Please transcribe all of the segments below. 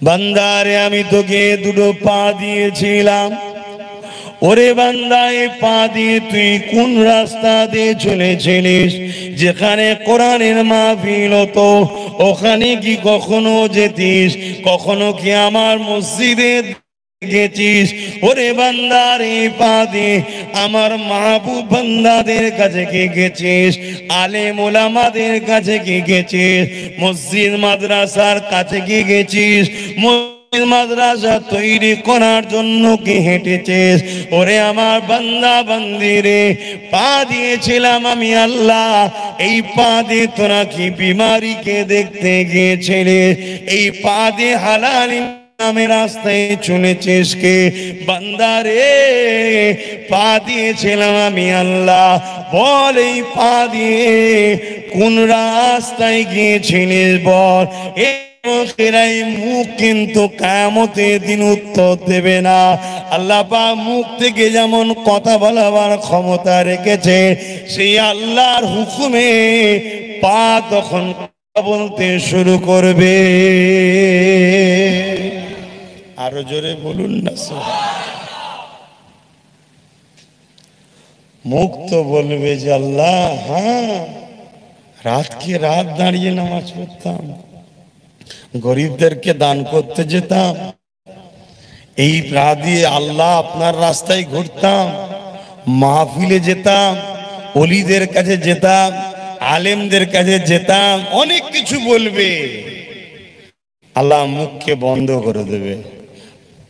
বান্দারে আমি তোকে দুটো পা দিয়েছিলাম, ওরে বান্দা এই পা দিয়ে তুই কোন রাস্তা দিয়ে চলেছিলিস? যেখানে কোরআনের মাহফিল হতো ওখানে কি কখনো যেতিস? কখনো কি আমার মসজিদে গেছিস? ওরে বান্দার এই পা দিয়ে আমার মাহবুব বান্দাদের কাছে কি গেছিস? আলেম ওলামাদের কাছে কি গেছিস? মসজিদ মাদ্রাসার কাছে কি গেছিস? মাদ্রাসা তৈরি করার জন্য কি হেঁটেছিস? ওরে আমার বান্দা বান্দিরে, পা দিয়েছিলাম আমি আল্লাহ, এই পা দিয়ে তোরা কি বিমারিকে দেখতে গিয়েছিলি? এই পা দিয়ে হালাল নামে রাস্তায় চলেছিস কে? বান্দারে, পা দিয়েছিলাম আমি আল্লাহ, বল এই পা দিয়ে কোন রাস্তায় গিয়েছিলিস বল। মুখ কিন্তু কিয়ামতের দিন উত্তর দেবে না। আল্লাহ পাক মুখ থেকে যেমন কথা বলার ক্ষমতা রেখেছে, সেই আল্লাহর হুকুমে পা তখন বলতে শুরু করবে। আরো জোরে বলুন না। মুখ তো বলবে যে আল্লাহ, হ্যাঁ রাতকে রাত দাঁড়িয়ে নামাজ পড়তাম, গরিবদেরকে দান করতে যেতাম, এই রাত দিয়ে আল্লাহ আপনার রাস্তায় ঘুরতাম, মাহফিলে যেতাম, ওলিদের কাছে যেতাম, আলেমদের কাছে যেতাম, অনেক কিছু বলবে। আল্লাহ মুখকে বন্ধ করে দেবে,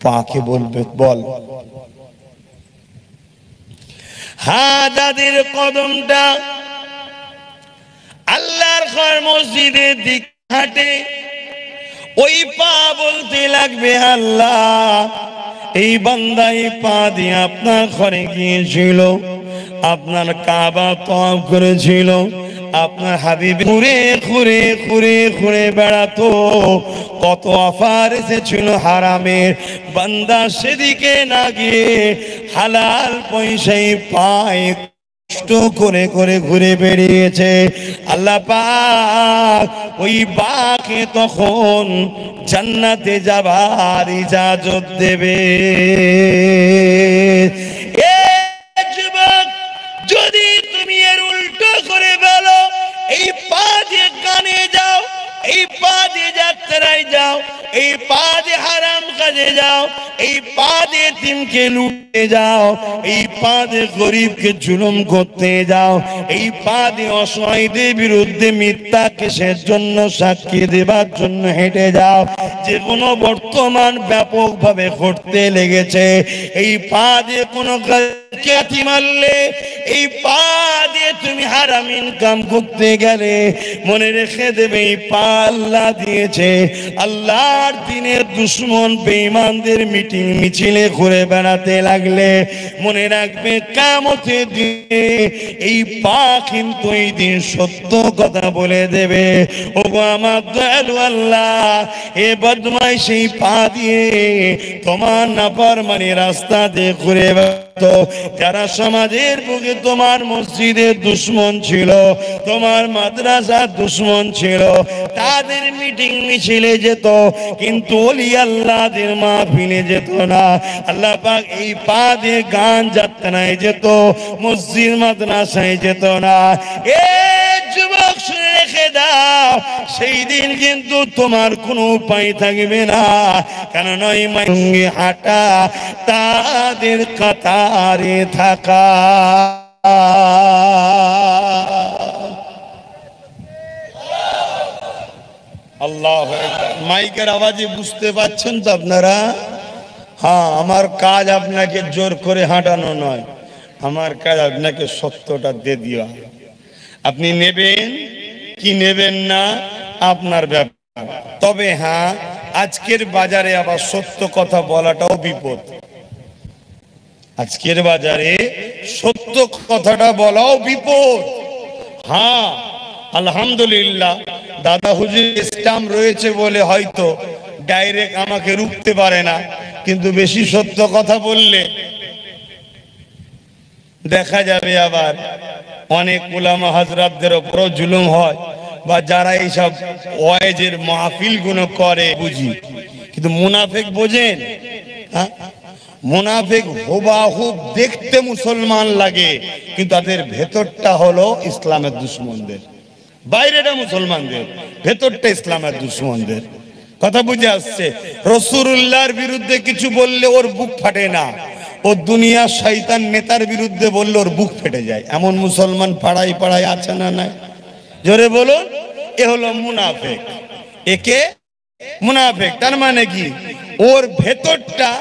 পাকে বলবে বল। হ্যাঁ, যাদের কদমটা আল্লাহর ঘর মসজিদের দিক হাঁটে, ওই পা বলতে লাগবে আল্লাহ এই বান্দা এই পা দিয়ে আপনার ঘরে গিয়েছিল, আপনার কাবা তওয়াফ করেছিল, আপনার হাবিব ঘুরে ঘুরে ঘুরে ঘুরে বেড়াতো, কত অফার এসেছিল হারামের, বান্দা সেদিকে না গিয়ে হালাল পয়সায় পায় কষ্ট করে করে ঘুরে বেরিয়েছে। আল্লাহ পাক ওই বাকে তখন জান্নাতে যাবার ইজাজত দেবে। যুবক, যদি তুমি এর উল্টো করে বলো, এই পা দিয়ে কানে যাও, এই পা দিয়ে যাত্রায় যাও, এই পা দিয়ে হারাম কাজে যাও, এই পা দিয়ে তিমকে লুটে যাও, এই পা দিয়ে গরিবকে জুলুম করতে যাও, এই পা দিয়ে অসহায়দের বিরুদ্ধে মিথ্যা কেসের জন্য সাক্ষী দেবার জন্য হেঁটে যাও, যেগুলো বর্তমান ব্যাপকভাবে ঘটতে লেগেছে, এই পা দিয়ে কোনো কাজে মারলে, এই পা দিয়ে তুমি হারাম ইনকাম করতে গেলে, মনে রেখে দেবে এই পা আল্লাহ দিয়েছে। আল্লাহর দিনের দুশ্মন বেঈমানদের মিটিং মিছিলে ঘুরে বেড়াতে লাগলে মনে রাখবে কিয়ামতের দিনে এই পা কিন্তু এই দিন সত্য কথা বলে দেবে। ওগো আমার দয়ালু আল্লাহ, এ বদমাইশ এই পা দিয়ে তোমার নাফরমানি রাস্তা দিয়ে ঘুরে বেড়াতো, যারা সমাজের বুকে তোমার মসজিদের দুশ্মন ছিল, তোমার মাদ্রাসার দুশ্মন ছিল, তাদের মিটিং মিছিলে যেত, কিন্তু ওলি আল্লাহদের মাহফিলে যেত না। আল্লাহ পাক এই পা দিয়ে গান যাত্রায় যেত, মসজিদ মাদ্রাসায় যেত না। এ যুবক, শুনে রেখে দাও, সেই দিন কিন্তু তোমার কোনো উপায় থাকবে না, কারণ ওই সঙ্গে হাঁটা, তাদের কাতারে থাকা। আল্লাহ, মাইকের আওয়াজে বুঝতে পাচ্ছেন তো আপনারা? হ্যাঁ, আমার কাজ আপনাকে জোর করে হাঁটানো নয়, আমার কাজ আপনাকে সত্যটা দিয়ে দেওয়া। আপনি নেবেন কি নেবেন না আপনার ব্যাপার। তবে হ্যাঁ, আজকের বাজারে আবার সত্য কথা বলাটাও বিপদ। আজকের বাজারে সত্য কথাটা বলাও বিপদ। হ্যাঁ, আলহামদুলিল্লাহ, দাদা হুজুর স্ট্যাম্প রয়েছে বলে হয়তো ডাইরেক্ট আমাকে রুখতে পারে না, কিন্তু বেশি সত্য কথা বললে দেখা যাবে আবার অনেক উলামা হযরতদের উপরও জুলুম হয়, বা যারা এইসব ওয়াইজের মাহফিল গুলো করে বুঝি, কিন্তু মুনাফিক বোঝেন? মুনাফিক হুবাহুব দেখতে মুসলমান লাগে, কিন্তু তাদের ভেতরটা হলো ইসলামের দুশমনদের। বাইরেটা মুসলমানদের, ভেতরটা ইসলামের দুশমনদের। কথা বুঝে আসছে? রাসূলুল্লাহর বিরুদ্ধে কিছু বললে ওর বুক ফাটে না, ও দুনিয়া শয়তান নেতার বিরুদ্ধে বললে ওর বুক ফেটে যায়। এমন মুসলমান পাড়ায় পাড়ায় আছে না নাই? জোরে বলুন। এ হলো মুনাফিক। একে মুনাফিক। তার মানে কি? ওর ভেতরটা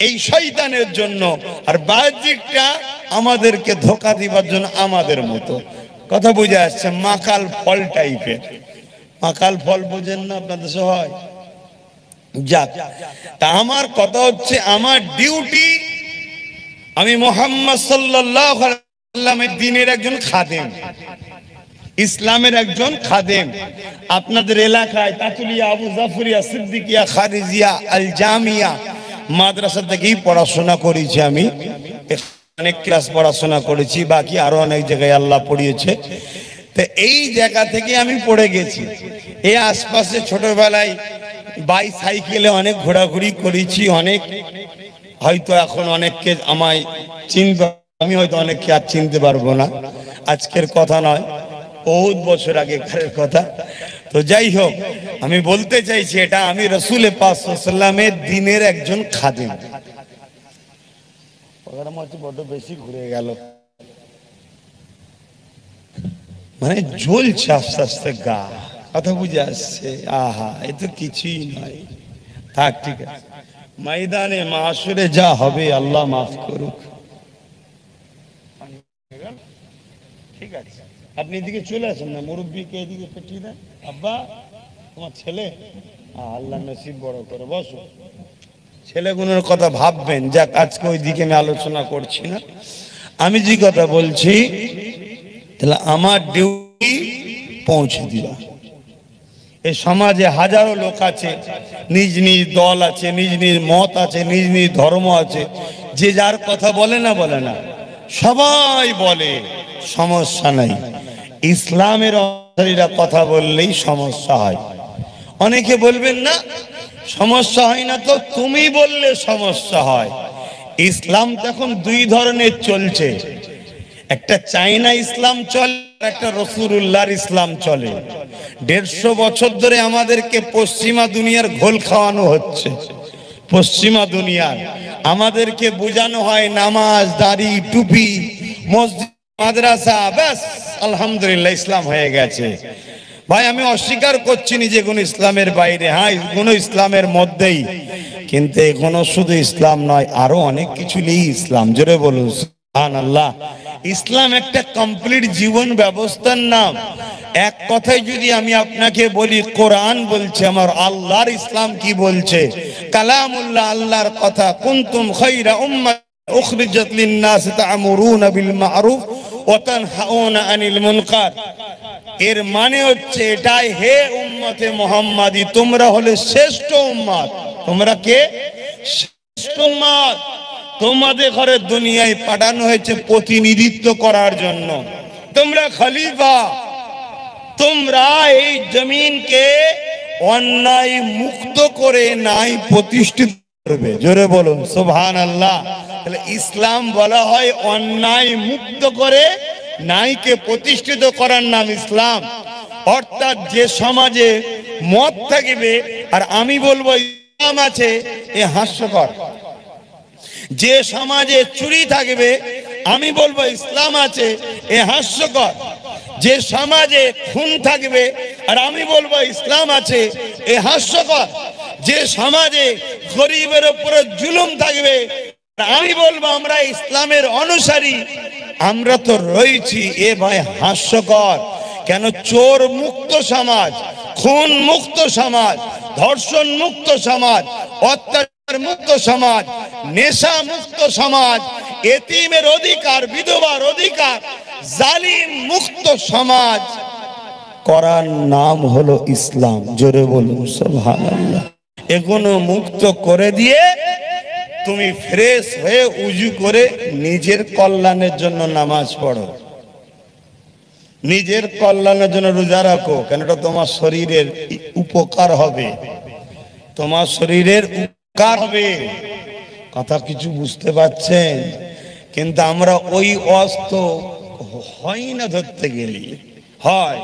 এই শয়তানের জন্য, আর বাহ্যিকটা আমাদেরকে ধোঁকা দিবার জন্য আমাদের মতো। কথা বুঝে আসছে? মাকাল ফল টাইপের। মাকাল ফল বোঝেন না আপনাদের? হয় যাক, তা আমার কথা হচ্ছে, আমার ডিউটি, আমি মুহাম্মদ সাল্লাল্লাহু আলাইহি ওয়াসাল্লামের দ্বীনের একজন খাদেম, ইসলামের একজন খাদেম। আপনাদের এলাকায় তাতুলিয়া, আবু জাফরিয়া, সিদ্দিকিয়া, খারিজিয়া, আল জামিয়া মাদ্রাসা থেকেই পড়াশোনা করেছি আমি। অনেক ক্লাস পড়াশোনা করেছি, বাকি আরো অনেক জায়গায় আল্লাহ পড়িয়েছে। তো এই জায়গা থেকে আমি পড়ে গেছি। এই আশপাশে ছোটবেলায় বাইসাইকেলে অনেক ঘোরাঘুরি করেছি। অনেক হয়তো এখন অনেককে আমায় চিনতে, আমি হয়তো অনেককে আর চিনতে পারবো না। আজকের কথা নয়, বহুত বছর আগেকার কথা। তো যাই হোক, আমি বলতে চাইছি, এটা আমি রাসূল পাক সাল্লাল্লাহু আলাইহি ওয়াসাল্লামের দ্বীনের একজন খাদেম। বড় বেশি ঘুরে গেল, মানে জ্বলছে আস্তে আস্তে গা। কথা বুঝে আসছে? আহা, এ তো কিছুই নয়। থাক, ঠিক আছে। ময়দানে মাশরে যা হবে আল্লাহ মাফ করুক। ঠিক আছে, আপনি এদিকে চলে আসেন না, মুরব্বীকে এদিকে পাঠিয়ে দেন। আব্বা, তোমার ছেলে, আল্লাহ নসিব বড় করে, বসো। ছেলেগুলোর কথা ভাববেন। যাক, আজকে ওই দিকে আমি আলোচনা করছি না। আমি যে কথা বলছি, তাহলে আমার ডিউটি পৌঁছে দিবা। এই সমাজে হাজারো লোক আছে, নিজ নিজ দল আছে, নিজ নিজ মত আছে, নিজ নিজ ধর্ম আছে। যে যার কথা বলে না, বলে না, সবাই বলে, সমস্যা নাই। ইসলামের অনুসারীরা কথা বললেই সমস্যা হয়। অনেকে বলবেন না সমস্যা হয় না, তো তুমি বললে সমস্যা হয়। ইসলাম তখন দুই ধরনের চলছে, একটা চাইনা ইসলাম চলে, একটা রাসূলুল্লাহর ইসলাম চলে। 150 বছর ধরে আমাদেরকে পশ্চিমা দুনিয়ার ঘোল খাওয়ানো হচ্ছে। পশ্চিমা দুনিয়ার আমাদেরকে বোঝানো হয় নামাজ, দাড়ি, টুপি, মসজিদ, মাদ্রাসা, ব্যাস আলহামদুলিল্লাহ ইসলাম হয়ে গেছে। ভাই, আমি অস্বীকার করছি না যে কোনো ইসলামের বাইরে, হ্যাঁ কোনো ইসলামের মধ্যেই, কিন্তু এখনো শুধু ইসলাম নয়, আরো অনেক কিছু নেই ইসলাম। জোরে বলুন সুবহানাল্লাহ। ইসলাম একটা কমপ্লিট জীবন ব্যবস্থার নাম। এক কথায় যদি আমি আপনাকে বলি, কোরআন বলছে, আমার আল্লাহর ইসলাম কি বলছে, কালামুল্লাহ, আল্লাহর কথা, কুনতুম খায়রা উম্মাহ উখরিজাত লিন-নাস তা'মুরুনা বিল মা'রুফ ওয়া তানহাউনা আনিল মুনকার। এর মানে হচ্ছে এটাই, হে উম্মতে মুহাম্মাদি, তোমরা হলে শ্রেষ্ঠ উম্মত। তোমরা কে? শ্রেষ্ঠ উম্মত। তোমাদের ঘরে দুনিয়ায় পাঠানো হয়েছে প্রতিনিধিত্ব করার জন্য। তোমরা খলিফা, তোমরা এই জমিনকে অন্যায় মুক্ত করে নাই প্রতিষ্ঠিত করবে। জোরে বলুন সুবহানাল্লাহ। তাহলে ইসলাম বলা হয় অন্যায় মুক্ত করে নাইকে প্রতিষ্ঠিত করার নাম ইসলাম। অর্থাৎ যে সমাজে মদ থাকবে আর আমি বলবো ইসলাম আছে, এ হাস্যকর। যে সমাজে চুরি থাকবে, আমি বলবো ইসলাম আছে, এ হাস্যকর। যে সমাজে খুন থাকবে আর আমি বলবো ইসলাম আছে, এ হাস্যকর। যে সমাজে গরিবের উপরে জুলুম থাকবে, আমি বলবো আমরা ইসলামের অনুসারী, আমরা তো রয়েছি, এ ভাই হাস্যকর। কেন? চোর মুক্ত সমাজ, খুন মুক্ত সমাজ, ধর্ষণ মুক্ত সমাজ, অত্যাচার মুক্ত সমাজ, নেশা মুক্ত সমাজ, এতিমের অধিকার, বিধবার অধিকার, জালিম মুক্ত সমাজ করার নাম হলো ইসলাম। জোরে বলুন সুবহানাল্লাহ। এগুলো মুক্ত করে দিয়ে তুমি ফ্রেশ হয়ে উজু করে নিজের কল্যাণের জন্য নামাজ পড়ো, নিজের কল্যাণের জন্য রোজা রাখো, কেন এটা তোমার শরীরের উপকার হবে। তোমার শরীরের উপকার হবে। কথা কিছু বুঝতে পারছেন? কিন্তু আমরা ওই অস্ত হয় না, ধরতে গেলে হয়।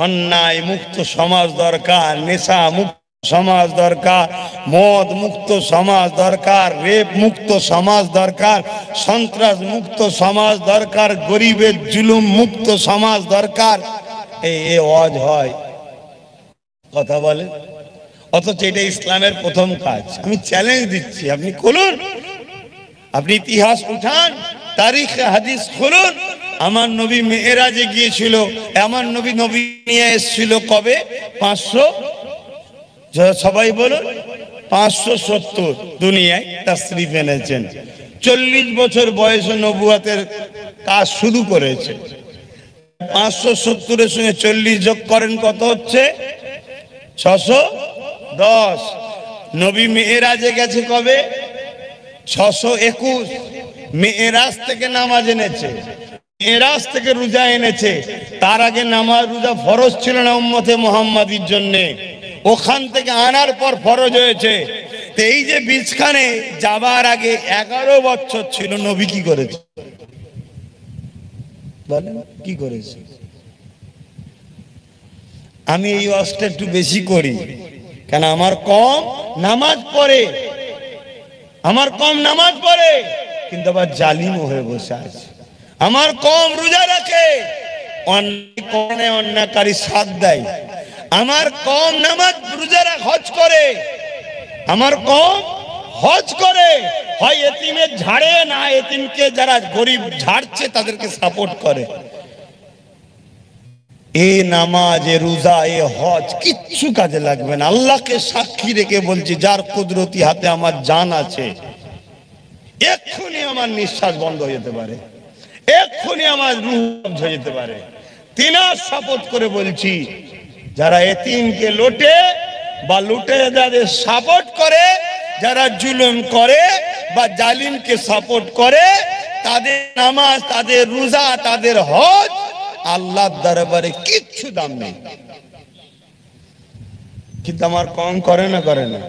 অন্যায় মুক্ত সমাজ দরকার, নেশা মুক্ত সমাজ দরকার, মদ মুক্ত সমাজ দরকার, রেপ মুক্ত সমাজ দরকার, সন্ত্রাস মুক্ত সমাজ দরকার, গরিবের জুলুম মুক্ত সমাজ দরকার। এই ওয়াজ হয়, কথা বলে, অথচ এটা ইসলামের প্রথম কাজ। আমি চ্যালেঞ্জ দিচ্ছি, আপনি খুলুন, আপনি ইতিহাস উঠান, তারিখ হাদিস খুলুন। আমার নবী মেরাজে গিয়েছিল, আমার নবী নিয়ে এসেছিল কবে? 500, সবাই বলুন, 570 দুনিয়ায় তাশরীফ এনেছেন। 40 বছর বয়সে নবুয়তের কাজ শুরু করেছে। 570-এর সঙ্গে 40 যোগ করেন, কত হচ্ছে? 610। নবী মেরাজে গেছে কবে? 621। মেরাজ থেকে নামাজ এনেছে, মেরাজ থেকে রোজা এনেছে। তার আগে নামাজ রোজা ফরজ ছিল না উম্মতে মুহাম্মাদির জন্য, ওখান থেকে আনার পর ফরজ হয়েছে। তো এই যে বীজখানে যাবার আগে 11 বছর ছিল, নবী কি করেছে বলেন? কি করেছে? আমি এই ওয়াজটা একটু বেশি করি, কেন আমার কম নামাজ পড়ে, আমার কম নামাজ পড়ে, কিন্তু আবার জালিম হয়ে বসে আছে। আমার কম রোজা রাখে, অন্যায়কারী সাথ দেয়। আমার কম নামাজ রোজা হজ করে, আমার কম হজ করে, হয় এতিমের ঝাড়ে, না এতিমকে যারা গরিব ঝাড়ছে তাদেরকে সাপোর্ট করে। এ নামাজ, এ রোজা, এ হজ কিচ্ছু কাজে লাগবে না। আল্লাহকে সাক্ষী রেখে বলছি, যার কুদরতি হাতে আমার জান আছে, এক্ষুনি আমার নিঃশ্বাস বন্ধ হয়ে যেতে পারে, এক্ষুনি আমার রূহ বন্ধ হয়ে যেতে পারে। তিনার শপথ করে বলছি, যারা এতিমকে লোটে বা লুটে যাদের সাপোর্ট করে, যারা জুলুম করে বা জালিমকে সাপোর্ট করে, তাদের নামাজ, তাদের রোজা, তাদের হজ আল্লাহর দরবারে কিচ্ছু দাম নেই। কিন্তু আমার কম করে না, করে না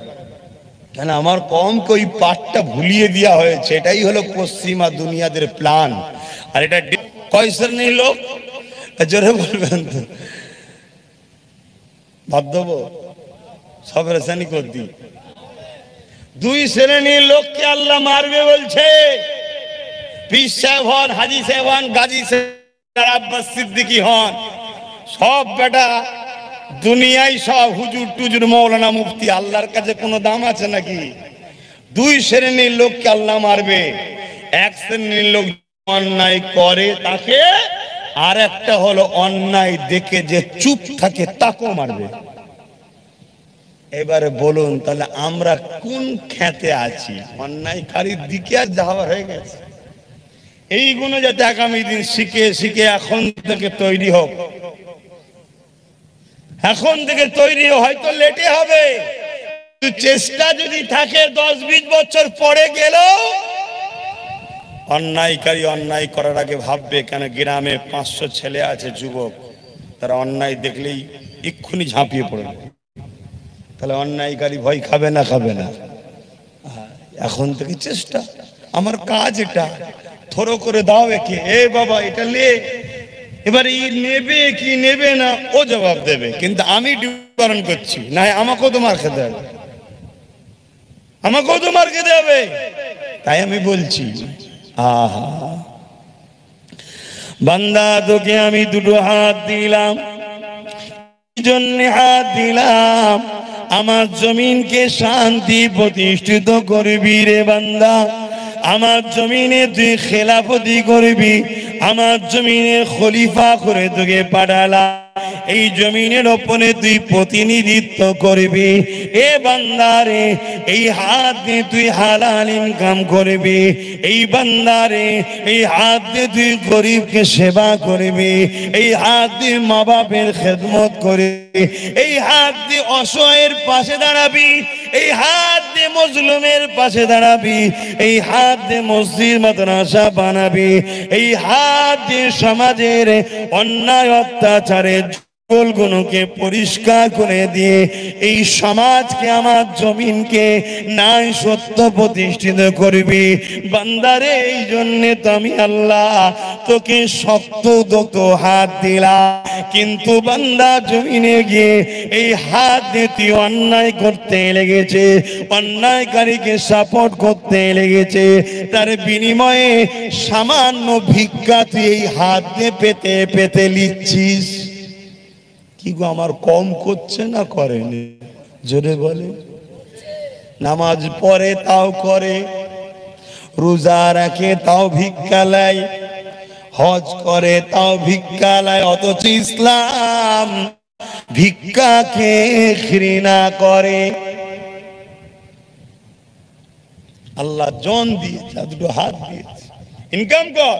কেন? আমার কমকে ওই পাঠটা ভুলিয়ে দেওয়া হয়েছে। এটাই হলো পশ্চিমা দুনিয়াদের প্ল্যান। আর এটা কয় শ্রেণীর লোক জোরে বলবেন তো? বাধ্যব সব শ্রেণী করতি। 2 শ্রেণীর লোককে আল্লাহ মারবে বলছে। পীর সাহেব হন, হাজি সাহেব হন, গাজী সাহেব, আব্বাস সিদ্দিকী হন, সব বেটা দুনিয়ায় সব হুজুর টুজুর মৌলানা মুফতি, আল্লাহর কাছে কোনো দাম আছে নাকি? 2 শ্রেণীর লোককে আল্লাহ মারবে। 1 শ্রেণীর লোক অন্যায় করে তাকে, আর একটা হলো অন্যায় দেখে যে চুপ থাকে তাকেও মারবে। এবারে বলুন তাহলে আমরা কোন খেতে আছি? অন্যায়কারীর দিকে আর যাওয়া হয়ে গেছে। এইগুলো যাতে আগামী দিন শিখে শিখে এখন থেকে তৈরি হোক, এখন থেকে তৈরি হয়তো লেটে হবে, চেষ্টা যদি থাকে 10-20 বছর পরে গেলেও অন্যায়কারী অন্যায় করার আগে ভাববে। কেন গ্রামে 500 ছেলে আছে যুবক, তারা অন্যায় দেখলেই এক্ষুনি ঝাঁপিয়ে পড়বে। তাহলে অন্যায়কারী ভয় খাবে না? খাবে না। এখন থেকে চেষ্টা, আমার কাজ এটা, থরো করে দাও একে, এ বাবা এটা লে। এবারে ই নেবে কি নেবে না ও জবাব দেবে, কিন্তু আমি ডিউটি করছি না, আমাকেও তোমার খেতে হবে, আমাকেও তোমার খেতে হবে। তাই আমি বলছি, আহা বান্দা তোকে আমি 2 হাত দিলাম, জন্য হাত দিলাম আমার জমিনকে শান্তি প্রতিষ্ঠিত করবি রে বান্দা। আমার জমিনে তুই খেলাফতি করবি, আমার জমিনে খলিফা করে তোকে পাঠালাম, এই জমিনের ওপরে তুই প্রতিনিধিত্ব করবি। এ বান্দারে, এই হাত দিয়ে তুই হালাল ইনকাম করবি। এই বান্দারে, এই হাত দিয়ে তুই গরিবকে সেবা করবি। এই হাত দিয়ে মা বাপের খেদমত করবি। এই হাত দিয়ে অসহায়ের পাশে দাঁড়াবি। এই হাত দিয়ে মজলুমের পাশে দাঁড়াবি। এই হাত দিয়ে মসজিদ মাদ্রাসা বানাবি। এই হাত দিয়ে সমাজের অন্যায় অত্যাচারের গুলোকে পরিষ্কার করে দিয়ে এই সমাজকে, আমার জমিনকে নাই সত্য প্রতিষ্ঠিত করবি বান্দারে। এই জন্যে তো আমি আল্লাহ তোকে শক্ত দুটো হাত দিলাম, কিন্তু বান্দা জমিনে গিয়ে এই হাত দিয়ে তুই অন্যায় করতে লেগেছে, অন্যায়কারীকে সাপোর্ট করতে লেগেছে, তার বিনিময়ে সামান্য ভিক্ষা তুই এই হাত দিয়ে পেতে পেতে লিখছিস। কি গো, আমার কম করছে না করেনি? জোরে বলে। নামাজ পড়ে তাও করে, রোজা রাখে তাও ভিক্ষা লাই, হজ করে তাও ভিক্ষা লাই, অথচ ইসলাম ভিক্ষাকে ঘৃণা করে। আল্লাহ জন দিয়েছে, দুটো হাত দিয়েছে, ইনকাম কর,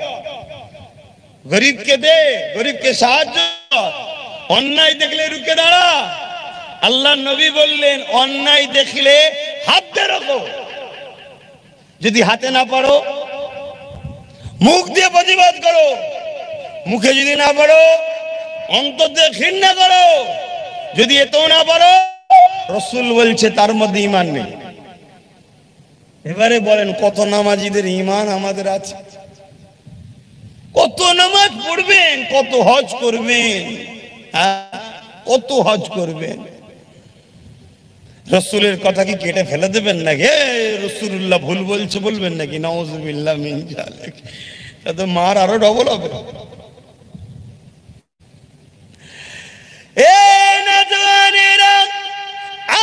গরিবকে দে, গরিবকে সাহায্য কর, অন্যায় দেখলে রুখে দাঁড়া। আল্লাহ নবী বললেন অন্যায় দেখলে হাত দিয়ে রাখো, যদি হাতে না পারো মুখ দিয়ে প্রতিবাদ করো, মুখে যদি না পারো অন্তর দিয়ে ঘৃণা করো, যদি এতেও না পারো রাসূল বলছে তার মধ্যে ঈমান নেই। এবারে বলেন কত নামাজীদের ঈমান আমাদের আছে? কত নামাজ পড়বেন, কত হজ করবেন, কত হজ করবেন? রাসূলের কথা কি কেটে ফেলে দেবেন নাকি? রাসূলুল্লাহ ভুল বলছে বলবেন নাকি? নাউযুবিল্লাহ মিন যালিক। তাতে মার আরো ডবল হবে। নওজওয়ানেরা,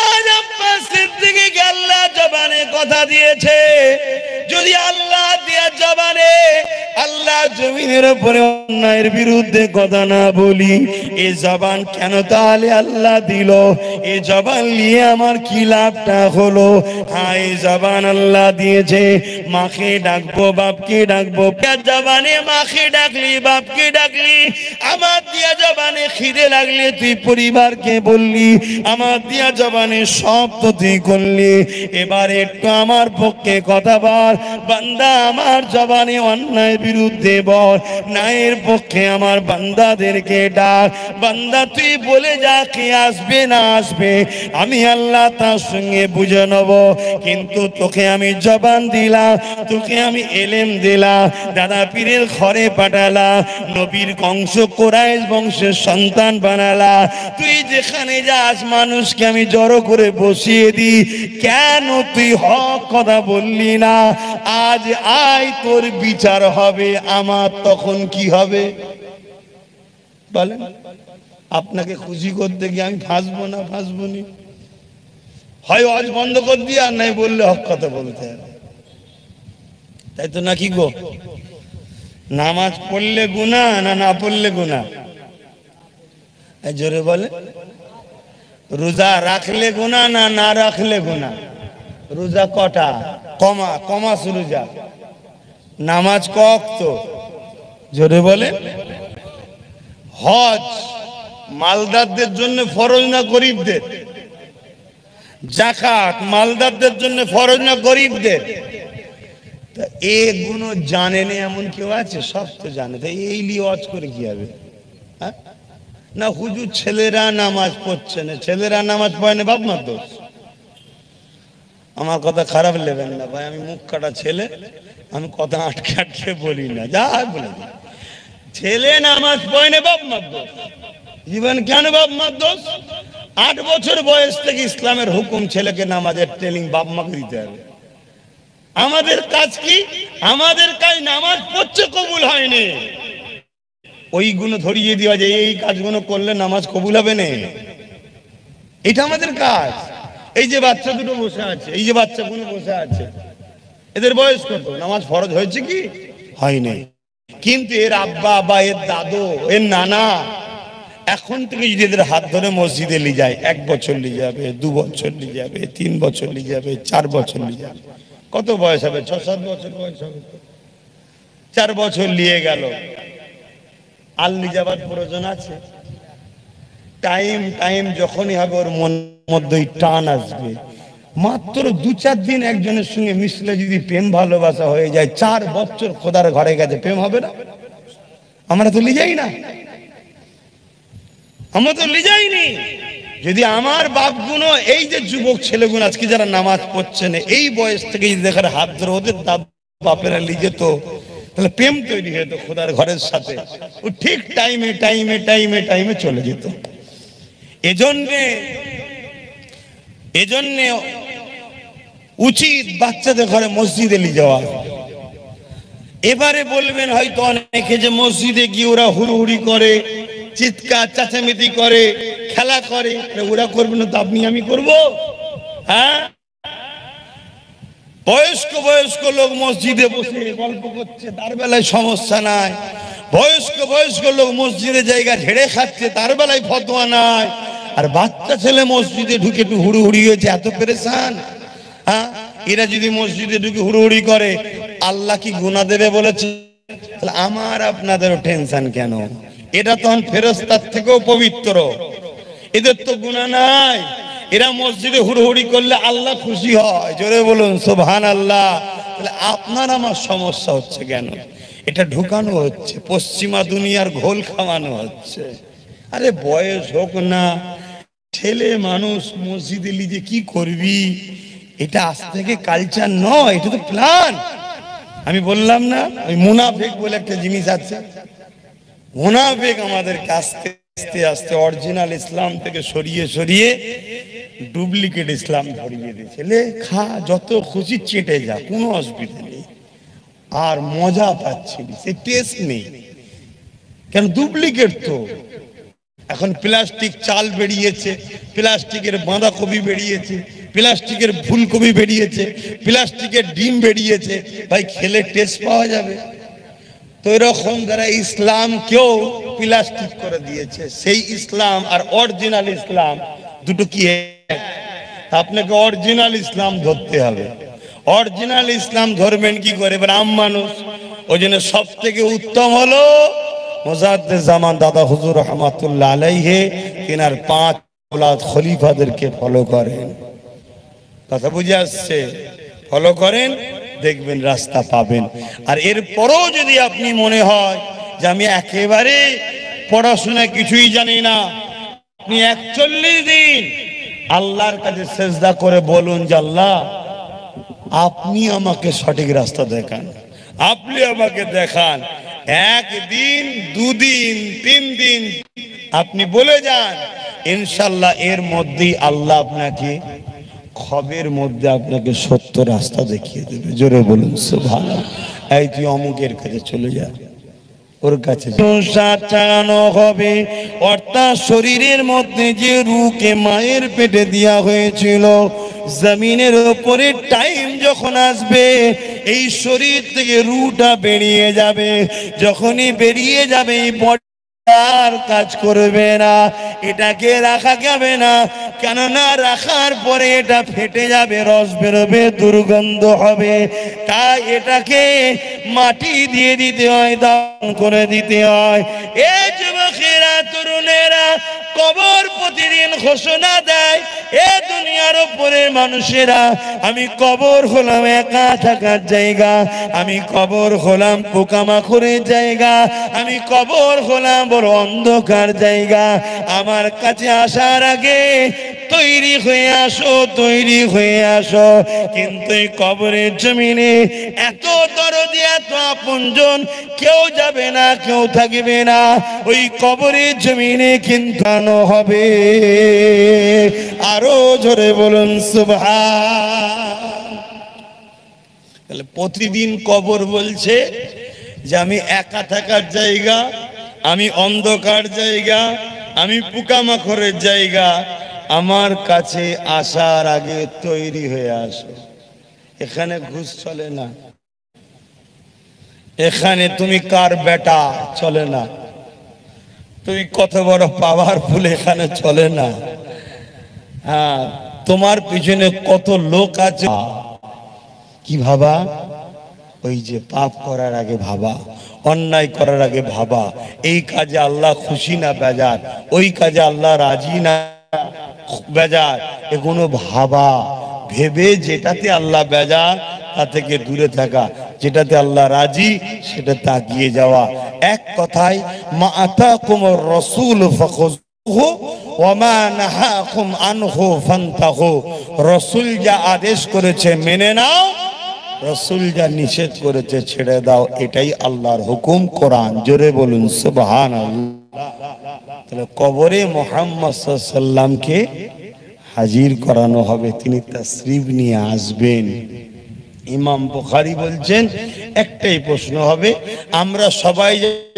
আজ আব্বাস সিদ্দিকীকে আল্লাহ জবানে কথা দিয়েছে, যদি আল্লাহ দিয়া জবানে আল্লাহ জমিনের উপরে অন্যায়ের বিরুদ্ধে কথা না বলি, এ জবান কেন তাহলে আল্লাহ দিল? এ জবান নিয়ে আমার কি লাভটা হলো? হ্যাঁ, এই জবান আল্লাহ দিয়েছে, মাকে ডাকবো, বাপকে ডাকবো। জবানে মাকে ডাকলি, বাপকে ডাকলি। আমার দিয়া জবানে খিদে লাগলে তুই পরিবারকে বললি, আমার দিয়া জবানে সব তো তুই করলি। এবার একটু আমার পক্ষে কথা বল বান্দা, আমার জবানে অন্যায় বিরুদ্ধে বল, ন্যায়ের পক্ষে আমার বান্দাদেরকে ডাক। বান্দা তুই বলে যা, কে আসবে না আসবে আমি আল্লাহ তার সঙ্গে বুঝে নেব, কিন্তু তোকে আমি জবান দিলাম, তোকে আমি এলেম দিলাম, দাদা পীরের ঘরে পাঠালাম, নবীর বংশ কোরাইশ বংশের সন্তান বানালা। তুই যেখানে যাস মানুষকে আমি জড়ো করে বসিয়ে দিই, কেন তুই হক কথা বললি না? আজ আয় তোর বিচার হবে, আমার তখন কি হবে বলেন? আপনাকে খুশি করতে গিয়ে আমি ফাঁসবো না ফাঁসবো নি? হয় আজ বন্ধ করে দিয়ে, আর নাই বললে হক কথা বলতে হবে, তাই তো নাকি গো? নামাজ পড়লে গুনাহ না না পড়লে গুনাহ? জোরে বলে। রোজা রাখলে গুনাহ না না রাখলে গুনাহ? রোজা কটা? কমা শুরু যা। নামাজ ক ওয়াক্ত? জোরে বলে। হজ মালদারদের জন্য ফরজ না গরিবদের? যাকাত মালদারদের জন্য ফরজ না গরিবদের? তা এগুলো জানে না এমন কেউ আছে? সব তো জানে, তাই এই লিয়ে হজ করে কি হবে? হ্যাঁ না, হুজুর ছেলেরা নামাজ পড়ছে না, ছেলেরা নামাজ পড়ে না, বাপ মার দোষ। আমার কথা খারাপ নেবেন না ভাই, আমি মুখ কাটা ছেলে, আমি কথা আটকে আটকে বলি না, যা বলে দিই। ছেলে নামাজ পড়ে না, বাপ মার দোষ। জীবন কেন বাপ মার দোষ? 8 বছর বয়স থেকে ইসলামের হুকুম, ছেলেকে নামাজের ট্রেনিং বাপ মাকে দিতে হবে। আমাদের কাজ কি? আমাদের কাজ নামাজ পড়ছে কবুল হয়নি, ওইগুলো ধরিয়ে দেওয়া যায়, এই কাজগুলো করলে নামাজ কবুল হবে না, এটা আমাদের কাজ। এই যে বাচ্চা দুটো বসে আছে, এই যে বাচ্চাগুলো বসে আছে, এদের বয়স কত? নামাজ ফরজ হয়েছে কি? হয়নি। কিন্তু এর আব্বা বা এর দাদু, এর নানা এখন থেকে যদি এদের হাত ধরে মসজিদে নিয়ে যায়, 1 বছর নিয়ে যাবে, 2 বছর নিয়ে যাবে, 3 বছর নিয়ে যাবে, 4 বছর নিয়ে যাবে। কত বয়স হবে? 6-7 বছর বয়স হবে। 4 বছর নিয়ে গেল, আর নিয়ে যাবার প্রয়োজন আছে? টাইম যখনই হবে ওর মনের মধ্যে টান আসবে। মাত্র 2-4 দিন একজনের সঙ্গে মিশলে যদি প্রেম ভালোবাসা হয়ে যায়, 4 বছর খোদার ঘরে গেছে, প্রেম হবে না? আমরা তো নিয়ে যাই না। আমরা তো লিজাইনি। যদি আমার বাপগুলো, এই যে যুবক ছেলেগুলো আজকে যারা নামাজ পড়ছে না, এই বয়স থেকে যদি দেখার হাত ধরে ওদের বাপেরা লিজে তো, তাহলে প্রেম তৈরি হতো খোদার ঘরের সাথে, ও ঠিক টাইমে টাইমে টাইমে টাইমে চলে যেত। এজন্যে উচিত বাচ্চাদের ঘরে মসজিদে নিয়ে যাওয়া। এবারে বলবেন হয়তো অনেকে যে মসজিদে গিয়ে ওরা হুড়ুহুড়ি করে, চিৎকার চেঁচামেচি করে, খেলা করে, ওরা করবে না তো আপনি আমি করব? হ্যাঁ, বয়স্ক বয়স্ক লোক মসজিদে বসে গল্প করছে, তার বেলায় সমস্যা নাই। বয়স্ক লোক মসজিদে জায়গা ঝেড়ে খাচ্ছে, তার বেলায় ফতোয়া নাই। আর বাচ্চা ছেলে মসজিদে ঢুকে একটু হুড়ুহুড়ি হয়েছে, এত পেরেশান। হ্যাঁ, এরা যদি মসজিদে ঢুকে হুড়ুহুড়ি করে, আল্লাহ কি গুনাহ দেবে বলেছে? তাহলে আমার আপনাদেরও টেনশন কেন? এটা তখন ফেরেশতার থেকেও পবিত্র, এদের তো গুনাহ নাই। এরা মসজিদে হুড়ুহুড়ি করলে আল্লাহ খুশি হয়, জোরে বলুন সুবহানাল্লাহ। তাহলে আপনার আমার সমস্যা হচ্ছে কেন? এটা ঢুকানো হচ্ছে, পশ্চিমা দুনিয়ার ঘোল খাওয়ানো হচ্ছে। আরে বয়স হোক না, ছেলে মানুষ মসজিদে লিজে কি করবি? এটা আজ থেকে কালচার নয়, এটা তো প্ল্যান। আমি বললাম না, ওই মুনাফিক বলে একটা জিনিস আছে। মুনাফিক আমাদেরকে আস্তে আস্তে আস্তে অরিজিনাল ইসলাম থেকে সরিয়ে সরিয়ে ডুপ্লিকেট ইসলাম ধরিয়ে দিয়েছে। লে খা, যত খুশি চেটে যা, কোনো অসুবিধা নেই। আর মজা পাচ্ছি, সে টেস্ট নেই। কেন? ডুপ্লিকেট তো। এখন প্লাস্টিক চাল বেরিয়েছে, প্লাস্টিকের বাঁধাকপি বেরিয়েছে, প্লাস্টিকের ফুলকপি বেরিয়েছে, প্লাস্টিকের ডিম বেরিয়েছে। ভাই খেলে টেস্ট পাওয়া যাবে? তো এরকম যারা ইসলামকেও প্লাস্টিক করে দিয়েছে, সেই ইসলাম আর অরিজিনাল ইসলাম দুটো কি? আপনাকে অরিজিনাল ইসলাম ধরতে হবে। অরিজিনাল ইসলাম ধরবেন কি করে? ব্রাহ্ম মানুষ। ওই জন্য সব থেকে উত্তম হলো মুজাদ্দিদ জামান দাদা হুজুর রহমাতুল্লাহ আলাইহি, তিনার 5 ওলাদ খলিফাদেরকে ফলো করেন। কথা বুঝে আসছে? ফলো করেন, দেখবেন রাস্তা পাবেন। আর এরপরও যদি আপনি মনে হয় যে আমি একেবারে পড়াশোনা কিছুই জানি না, আপনি 41 দিন আল্লাহর কাছে সেজদা করে বলুন যে আল্লাহ আপনি আমাকে সঠিক রাস্তা দেখান, আপনি আমাকে দেখান। 1 দিন 2 দিন 3 দিন আপনি বলে যান, ইনশাআল্লাহ এর মধ্যেই আল্লাহ আপনাকে খবের মধ্যে আপনাকে সত্য রাস্তা দেখিয়ে দেবে। জোরে বলুন সুবহানাল্লাহ। এই তুই অমুকের কাছে চলে যা, ওর কাছে চালানো হবে। অর্থাৎ শরীরের মধ্যে যে রূহকে মায়ের পেটে দেওয়া হয়েছিল, জমিনের উপরে টাইম যখন আসবে এই শরীর থেকে রূহটা বেরিয়ে যাবে। যখনই বেরিয়ে যাবে এই আর কাজ করবে না, এটাকে রাখা যাবে না। কেননা রাখার পরে এটা ফেটে যাবে, রস বেরোবে, দুর্গন্ধ হবে। তাই এটাকে মাটি দিয়ে দিতে হয়, দান করে দিতে হয়। এই যুবকেরা, তরুণেরা কবর প্রতিদিন ঘোষণা দেয়, এ দুনিয়ার উপরে মানুষেরা, আমি কবর হলাম একা থাকার জায়গা, আমি কবর হলাম পোকামাকড়ের জায়গা, আমি কবর হলাম বড় অন্ধকার জায়গা। আমার কাছে আসার আগে তৈরি হয়ে আসো, তৈরি হয়ে আসো। কিন্তু এই কবরের জমিনে এত দরদি, এত আপনজন কেউ যাবে না, কেউ থাকবে না। ওই কবরের জমিনে কিন্তু হবে। আরো জোরে বলুন সুবহান। তাহলে প্রতিদিন কবর বলছে যে আমি একা থাকার জায়গা, আমি অন্ধকার জায়গা, আমি পোকামাকড়ের জায়গা। আমার কাছে আসার আগে তৈরি হয়ে আসো। এখানে ঘুষ চলে না, এখানে তুমি কার বেটা চলে না, তুমি কত বড় পাওয়ারফুল এখানে চলে না। হ্যাঁ, তোমার পিছনে কত লোক আছে। কি ভাবা? ওই যে পাপ করার আগে ভাবা, অন্যায় করার আগে ভাবা, এই কাজে আল্লাহ খুশি না বেজার, ওই কাজে আল্লাহ রাজি না বেজার, এগুলো ভাবা। ভেবে যেটাতে আল্লাহ বেজার তা থেকে দূরে থাকা, যেটাতে আল্লাহ রাজি সেটা তাকিয়ে যাওয়া। এক কথায় মা আতাকুমুর রাসূল ফাখুযু। ওয়ামা নাহাকুম আনহু ফান্তাহু, রাসূল যা আদেশ করেছে মেনে নাও, রাসূল যা নিষেধ করেছে ছেড়ে দাও, এটাই আল্লাহর হুকুম। কোরআন, জোরে বলুন সুবহানাল্লাহ। তাহলে কবরে মুহাম্মদ সাল্লাল্লাহু আলাইহি সাল্লামকে হাজির করানো হবে, তিনি তাশরীফ নিয়ে আসবেন। ইমাম বুখারী বলছেন একটাই প্রশ্ন হবে, আমরা সবাই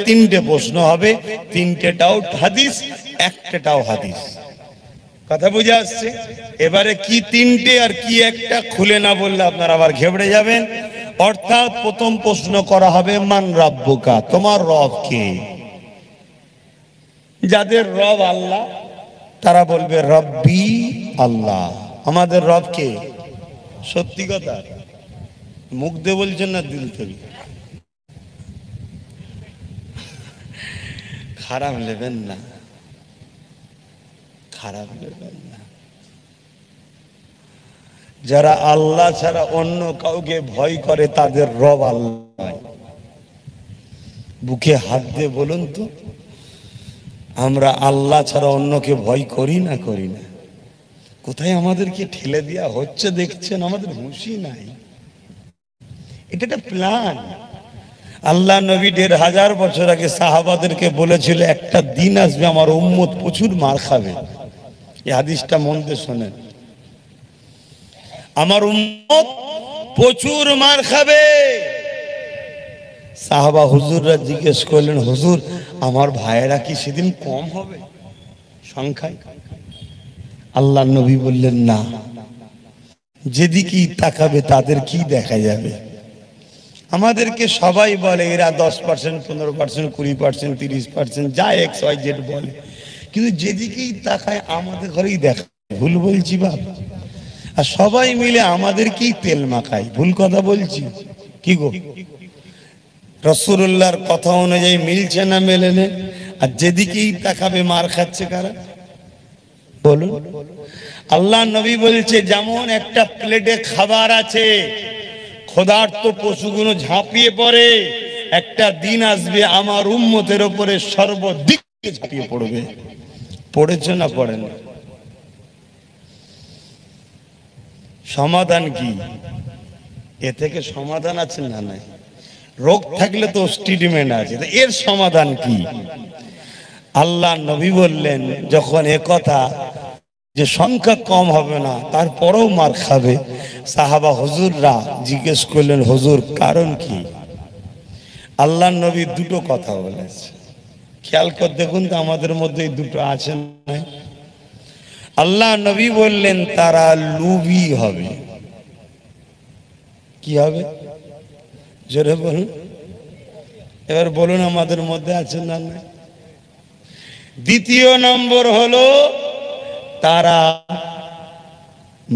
তিনটে প্রশ্ন হবে, তিনটেটাও হাদিস, একটাটাও হাদিস। কথা বুঝে আসছে? এবারে কি তিনটে আর কি একটা খুলে না বললে আপনারা আবার ঘেবড়ে যাবেন। অর্থাৎ প্রথম প্রশ্ন করা হবে মান রাব্বুকা, তোমার রব কে? যাদের রব আল্লাহ তারা বলবে রব্বি আল্লাহ, আমাদের রব কে? সত্যি কথা, মুখ দিয়ে বলছেন না দিল থেকে? খারাপ নেবেন না, খারাপ নেবেন না। যারা আল্লাহ ছাড়া অন্য কাউকে ভয় করে তাদের রব আল্লাহ। বুকে হাত দিয়ে বলুন তো, আমরা আল্লাহ ছাড়া অন্যকে ভয় করি না? করি না। কোথায় আমাদেরকে ঠেলে দেওয়া হচ্ছে দেখছেন, আমাদের হুঁশই নাই। এটা একটা প্ল্যান। আল্লাহ নবী ১৫০০ বছর আগে সাহাবাদেরকে বলেছিল একটা দিন আসবে আমার উম্মত প্রচুর মার খাবে। এই হাদিসটা মন দিয়ে শোনেন, আমার উম্মত প্রচুর মার খাবে। সাহাবা হুজুররা জিজ্ঞেস করলেন, হুজুর আমার ভাইয়েরা কি সেদিন কম হবে সংখ্যায়? আল্লাহ নবী বললেন না, যেদিকেই তাকাবে তাদের কি দেখা যাবে। আমাদেরকে সবাই বলে এরা 10%, 15%, 20%, 30%, যা XYZ বলে, কিন্তু যেদিকেই তাকায় আমাদের ঘরেই দেখা। ভুল বলছি বাপ? আর সবাই মিলে আমাদেরকেই তেল মাখায়। ভুল কথা বলছি কি গো? রাসূলুল্লাহর কথা অনুযায়ী মিলছে না মেলে না? আর যেদিকেই তাকাবে মার খাচ্ছে কারা বলুন? আল্লাহ নবী বলছে যেমন একটা প্লেটে খাবার আছে, ক্ষুধার্ত পশুগুলো ঝাঁপিয়ে পড়ে, একটা দিন আসবে আমার উম্মতের উপরে সর্বদিক ঝাঁপিয়ে পড়বে। পড়েছে না পড়ে না? সমাধান কি? এ থেকে সমাধান আছে না? নাই। রোগ থাকলে তো ট্রিটমেন্ট আছে, এর সমাধান কি? আল্লাহ নবী বললেন যখন এ কথা যে সংখ্যা কম হবে না তারপরেও মার খাবে, সাহাবা হুজুররা জিজ্ঞেস করলেন হুজুর কারণ কি? আল্লাহ নবী দুটো কথা বলেছে, খেয়াল করে দেখুন তো আমাদের মধ্যে এই দুটো আছে না? আল্লাহ নবী বললেন তারা লোভী হবে। কি হবে? জোরে বলুন, এবার বলুন আমাদের মধ্যে আছে না? দ্বিতীয় নম্বর হলো তারা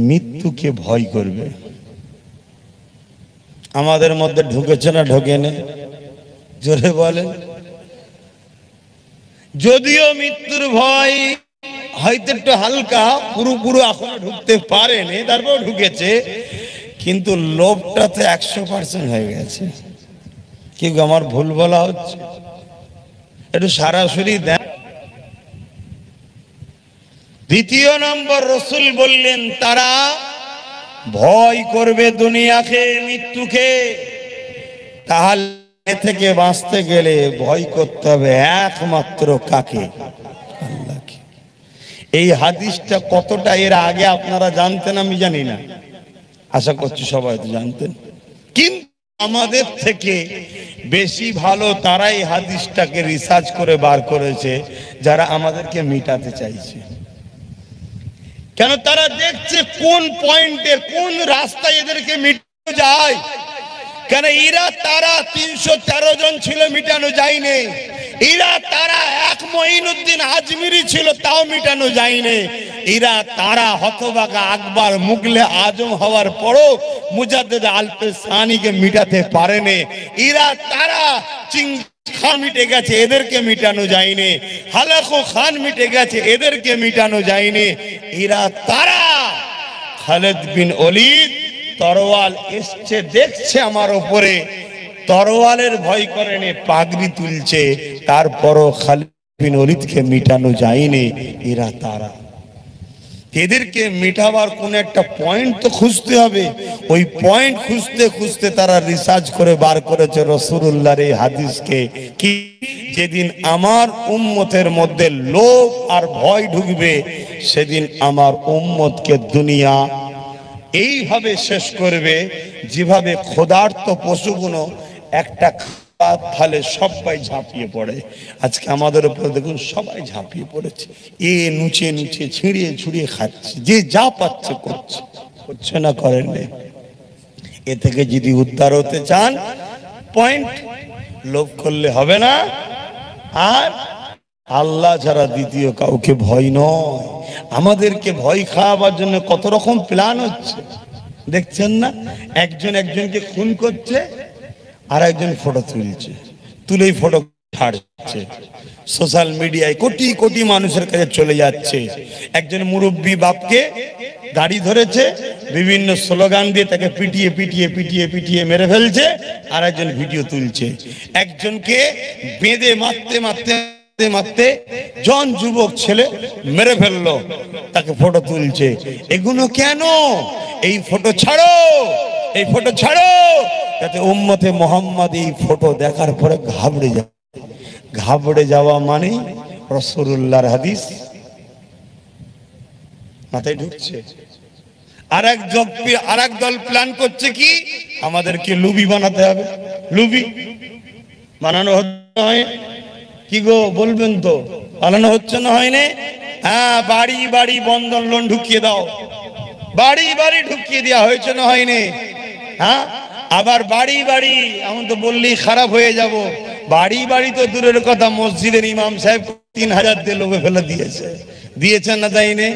মৃত্যুকে ভয় করবে। আমাদের মধ্যে ঢুকেছে না ঢোকে না? জোরে বলেন। যদিও মৃত্যুর ভয় হয়তো একটু হালকা, পুরোপুরি এখনো ঢুকতে পারেনি, তারপর ঢুকেছে, কিন্তু লোভটা তো 100% হয়ে গেছে। কি আমার ভুল বলা হচ্ছে? একটু সরাসরি দেন। দ্বিতীয় নম্বর রাসূল বললেন তারা ভয় করবে দুনিয়াকে, মৃত্যুকে। তাহলে থেকে বাঁচতে গেলে ভয় করতে হবে একমাত্র কাকে? আল্লাহকে। এই হাদিসটা কতটা এর আগে আপনারা জানতেন আমি জানি না, আশা করছি সবাই তো জানতেন, কিন্তু আমাদের থেকে বেশি ভালো তারাই হাদিসটাকে রিসার্চ করে বার করেছে যারা আমাদেরকে মিটাতে চাইছে। কেন? তারা দেখছে কোন পয়েন্টে, কোন রাস্তায় এদেরকে মিটানো যায়। কেন এরা তারা 313 জন ছিল, মিটানো যায়নি। এরা তারা এক মঈনুদ্দিন আজমিরি ছিল, তাও মিটানো যায়নি। এরা তারা হতভাগা আকবর মুগলে আজম হওয়ার পরও মুজাদ্দিদ আল-সানিকে মিটাতে পারেনি। এরা তারা খান মিটে গেছে, এদেরকে মিটানো যায়নি। হালাকু খান মিটে গেছে, এদেরকে মিটানো যায়নি। এরা তারা খালিদ বিন ওলীদ তরোয়াল এসছে, দেখছে আমার উপরে, তরোয়ালের ভয় করেনি, পাগড়ি তুলছে, তারপরও খালিদ বিন ওলিদকে মিটানো যায়নি, এরা তারা। এদেরকে মিটাবার কোন একটা পয়েন্ট তো খুঁজতে হবে। ওই পয়েন্ট খুঁজতে খুঁজতে তারা রিসার্চ করে বার করেছে রাসূলুল্লাহর এই হাদিসকে, কি যেদিন আমার উম্মতের মধ্যে লোভ আর ভয় ঢুকবে সেদিন আমার উম্মতকে দুনিয়া এইভাবে শেষ করবে যেভাবে ক্ষুধার্ত পশুগুলো একটা ফলে সবাই ঝাঁপিয়ে পড়ে। আজকে আমাদের উপরে দেখুন সবাই ঝাঁপিয়ে পড়েছে, এ নুচে নুচে ছিঁড়িয়ে ছুড়িয়ে খাচ্ছে, যে যা পাচ্ছে করছে, করছে না করেন। এ থেকে যদি উদ্ধার হতে চান, পয়েন্ট লোভ করলে হবে না, আর আল্লাহ ছাড়া দ্বিতীয় কাউকে ভয় নয়। আমাদেরকে ভয় খাওয়াবার জন্য কত রকম প্ল্যান হচ্ছে দেখছেন না? একজন একজনকে খুন করছে, আর একজন ফটো তুলছে, তুলেই ফটো ছাড়ছে সোশ্যাল মিডিয়ায়, কোটি কোটি মানুষের কাছে চলে যাচ্ছে। একজন মুরব্বী বাপকে গাড়ি ধরেছে, বিভিন্ন স্লোগান দিয়ে তাকে পিটিয়ে পিটিয়ে পিটিয়ে পিটিয়ে মেরে ফেলছে, আর একজন ভিডিও তুলছে। একজনকে বেঁধে মারতে মারতে মারতে জন যুবক ছেলে মেরে ফেললো, তাকে ফটো তুলছে। এগুলো কেন? এই ফটো ছাড়ো, এই ফটো ছাড়ো, যাতে উম্মতে মুহাম্মদ এই ফটো দেখার পরে ঘাবড়ে যায়। ঘাবড়ে যাওয়া মানে রাসূলুল্লাহর হাদিস মাথায় ঢুকছে। আর এক দল প্ল্যান করছে কি, আমাদেরকে লুবি বানাতে হবে। লুবি বানানো হচ্ছে কি গো, বলবেন তো? বানানো হচ্ছে না, হয়নি? হ্যাঁ, বাড়ি বাড়ি বন্ধন লোন ঢুকিয়ে দাও, বাড়ি বাড়ি ঢুকিয়ে দেওয়া হয়েছে না হয়নি? হ্যাঁ, আবার বাড়ি বাড়ি, আমি তো বললেই খারাপ হয়ে যাব, বাড়ি বাড়ি তো দূরের কথা, মসজিদের ইমাম সাহেব 3000 দিয়ে লোভে ফেলে দিয়েছেন না, তাই না?